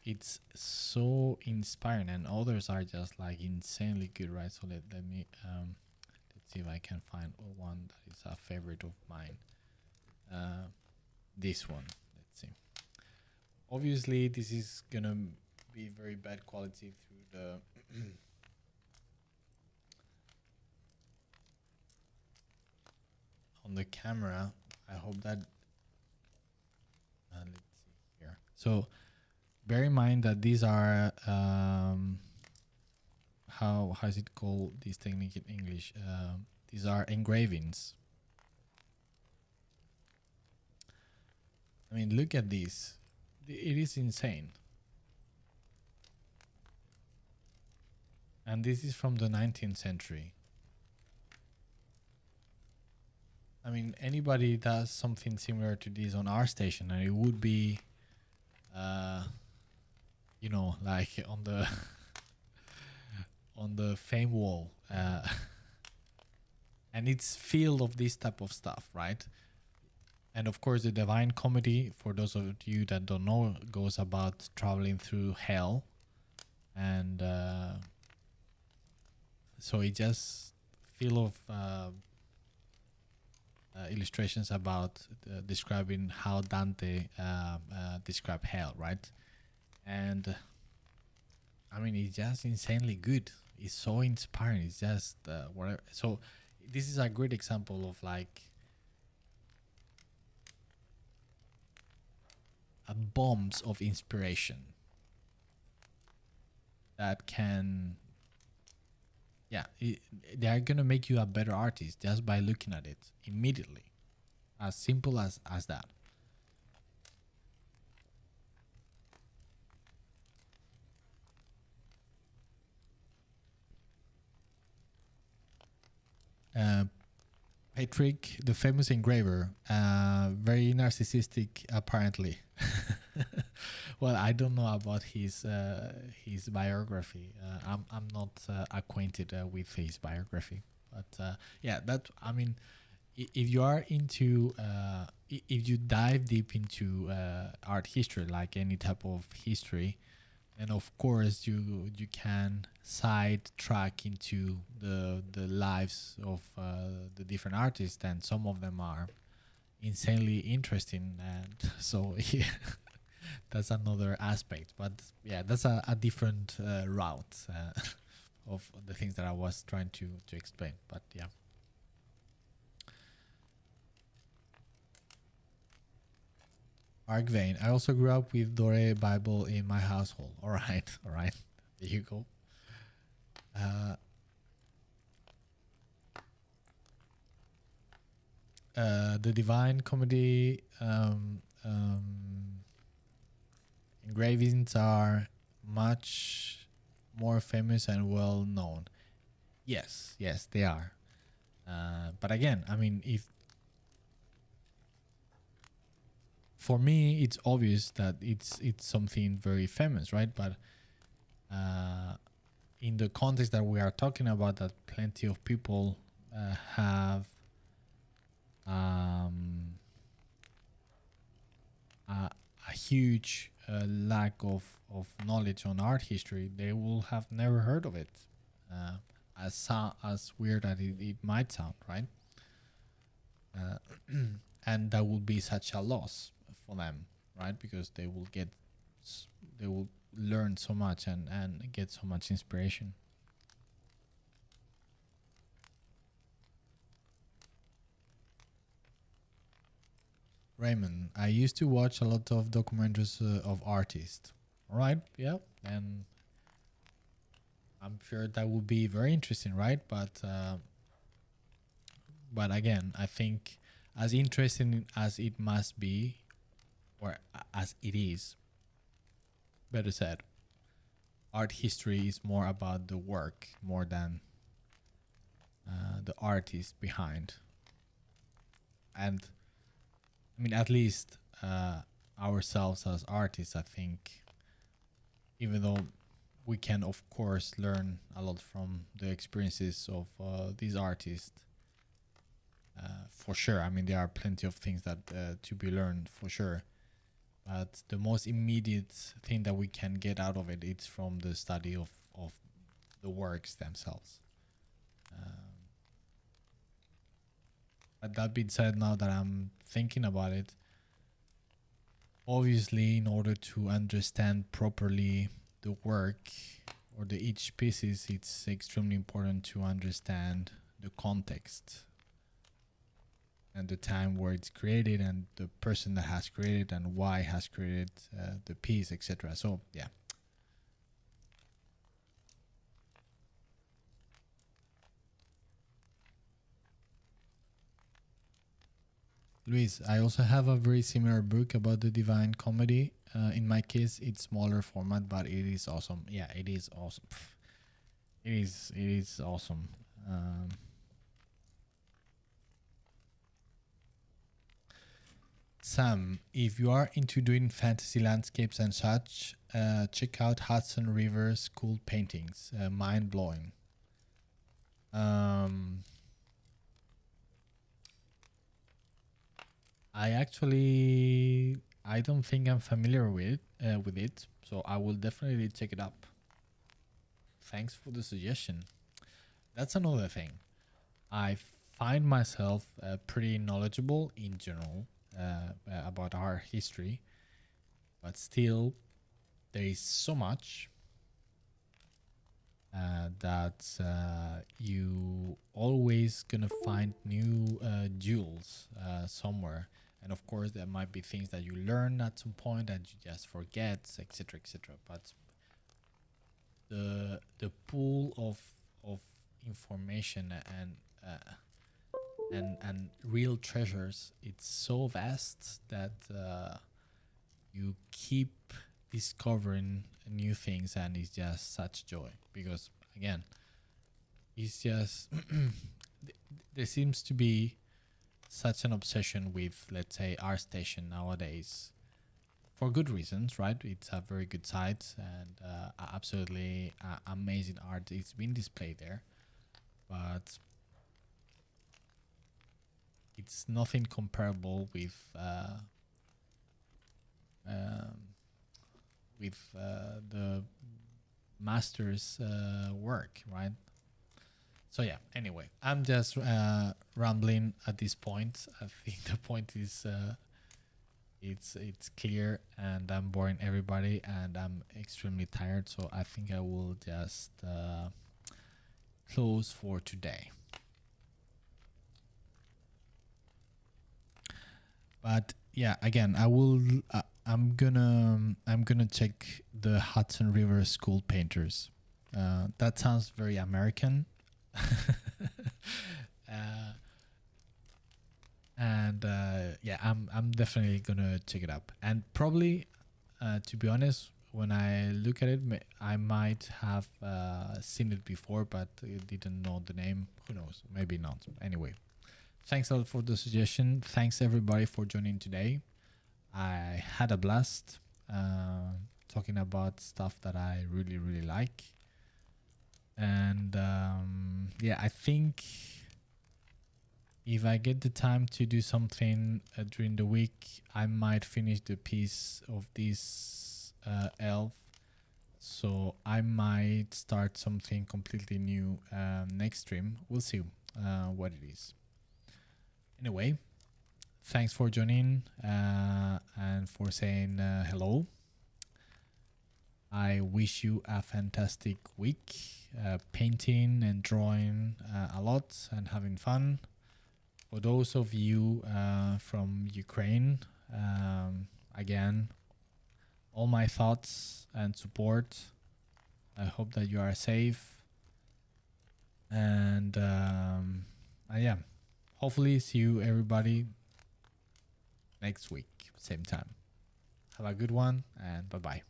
it's so inspiring, and others are just like insanely good, right? So let me let's see if I can find one that is a favorite of mine. this one. Let's see. Obviously, this is gonna be very bad quality through the on the camera. I hope that let's see here. So bear in mind that these are how is it called, this technique in English? These are engravings. I mean, look at this. It is insane. And this is from the 19th century. I mean, anybody does something similar to this on our station, and it would be, you know, like on the on the fame wall, and it's filled of this type of stuff, right? And of course, the Divine Comedy, for those of you that don't know, goes about traveling through hell, and so it just full of illustrations about describing how Dante described hell, right? And I mean, it's just insanely good. It's so inspiring. It's just whatever. So this is a great example of like a bombs of inspiration that can, yeah, they are gonna make you a better artist just by looking at it immediately. As simple as that. Patrick, the famous engraver, very narcissistic apparently. Well, I don't know about his biography. I'm not acquainted with his biography, but yeah, that, I mean, if you are into if you dive deep into art history, like any type of history, and of course you can sidetrack into the lives of the different artists, and some of them are insanely interesting, and so yeah, that's another aspect. But yeah, that's a different route of the things that I was trying to explain. But yeah. Arc Vein. I also grew up with Dore Bible in my household. All right, all right. There you go. The Divine Comedy engravings are much more famous and well known. Yes, yes, they are. But again, I mean, if for me, it's obvious that it's something very famous, right? But in the context that we are talking about, that plenty of people have a huge lack of knowledge on art history, they will have never heard of it. As weird as it might sound, right? And that will be such a loss for them, right? Because they will learn so much and get so much inspiration. Raymond, I used to watch a lot of documentaries of artists. All right, yeah, and I'm sure that would be very interesting, right? But again, I think as interesting as it must be, or as it is, better said, art history is more about the work more than the artist behind. And I mean, at least ourselves as artists, I think, even though we can, of course, learn a lot from the experiences of these artists, for sure. I mean, there are plenty of things that to be learned, for sure. But the most immediate thing that we can get out of it, it's from the study of the works themselves. But that being said, now that I'm thinking about it, obviously, in order to understand properly the work or the each pieces, it's extremely important to understand the context and the time where it's created and the person that has created and why has created the piece, etc. So yeah. Luis, I also have a very similar book about the Divine Comedy. In my case, it's smaller format, but it is awesome. Yeah, it is awesome. It is awesome. Sam, if you are into doing fantasy landscapes and such, check out Hudson River School paintings. Mind blowing. I don't think I'm familiar with it, so I will definitely check it up. Thanks for the suggestion. That's another thing. I find myself pretty knowledgeable in general about our history, but still, there is so much that you always gonna find new jewels somewhere. And of course, there might be things that you learn at some point that you just forget, etc., etc. But the pool of information and real treasures, it's so vast that you keep discovering new things, and it's just such joy because again, it's just there seems to be such an obsession with, let's say, ArtStation nowadays, for good reasons, right? It's a very good site and absolutely amazing art is being displayed there, but it's nothing comparable with the master's work, right? So yeah, anyway, I'm just rambling at this point. I think the point is it's clear, and I'm boring everybody, and I'm extremely tired, so I think I will just close for today. But yeah, again, I'm gonna check the Hudson River School painters. That sounds very American. And yeah, I'm definitely gonna check it up. And probably, to be honest, when I look at it, I might have seen it before, but didn't know the name. Who knows? Maybe not. Anyway, thanks a lot for the suggestion. Thanks everybody for joining today. I had a blast talking about stuff that I really, really like. And yeah, I think if I get the time to do something during the week, I might finish the piece of this elf. So I might start something completely new next stream. We'll see what it is. Anyway, thanks for joining and for saying hello. I wish you a fantastic week, painting and drawing a lot and having fun. For those of you from Ukraine, again, all my thoughts and support. I hope that you are safe. And yeah, hopefully see you everybody next week, same time. Have a good one, and bye-bye.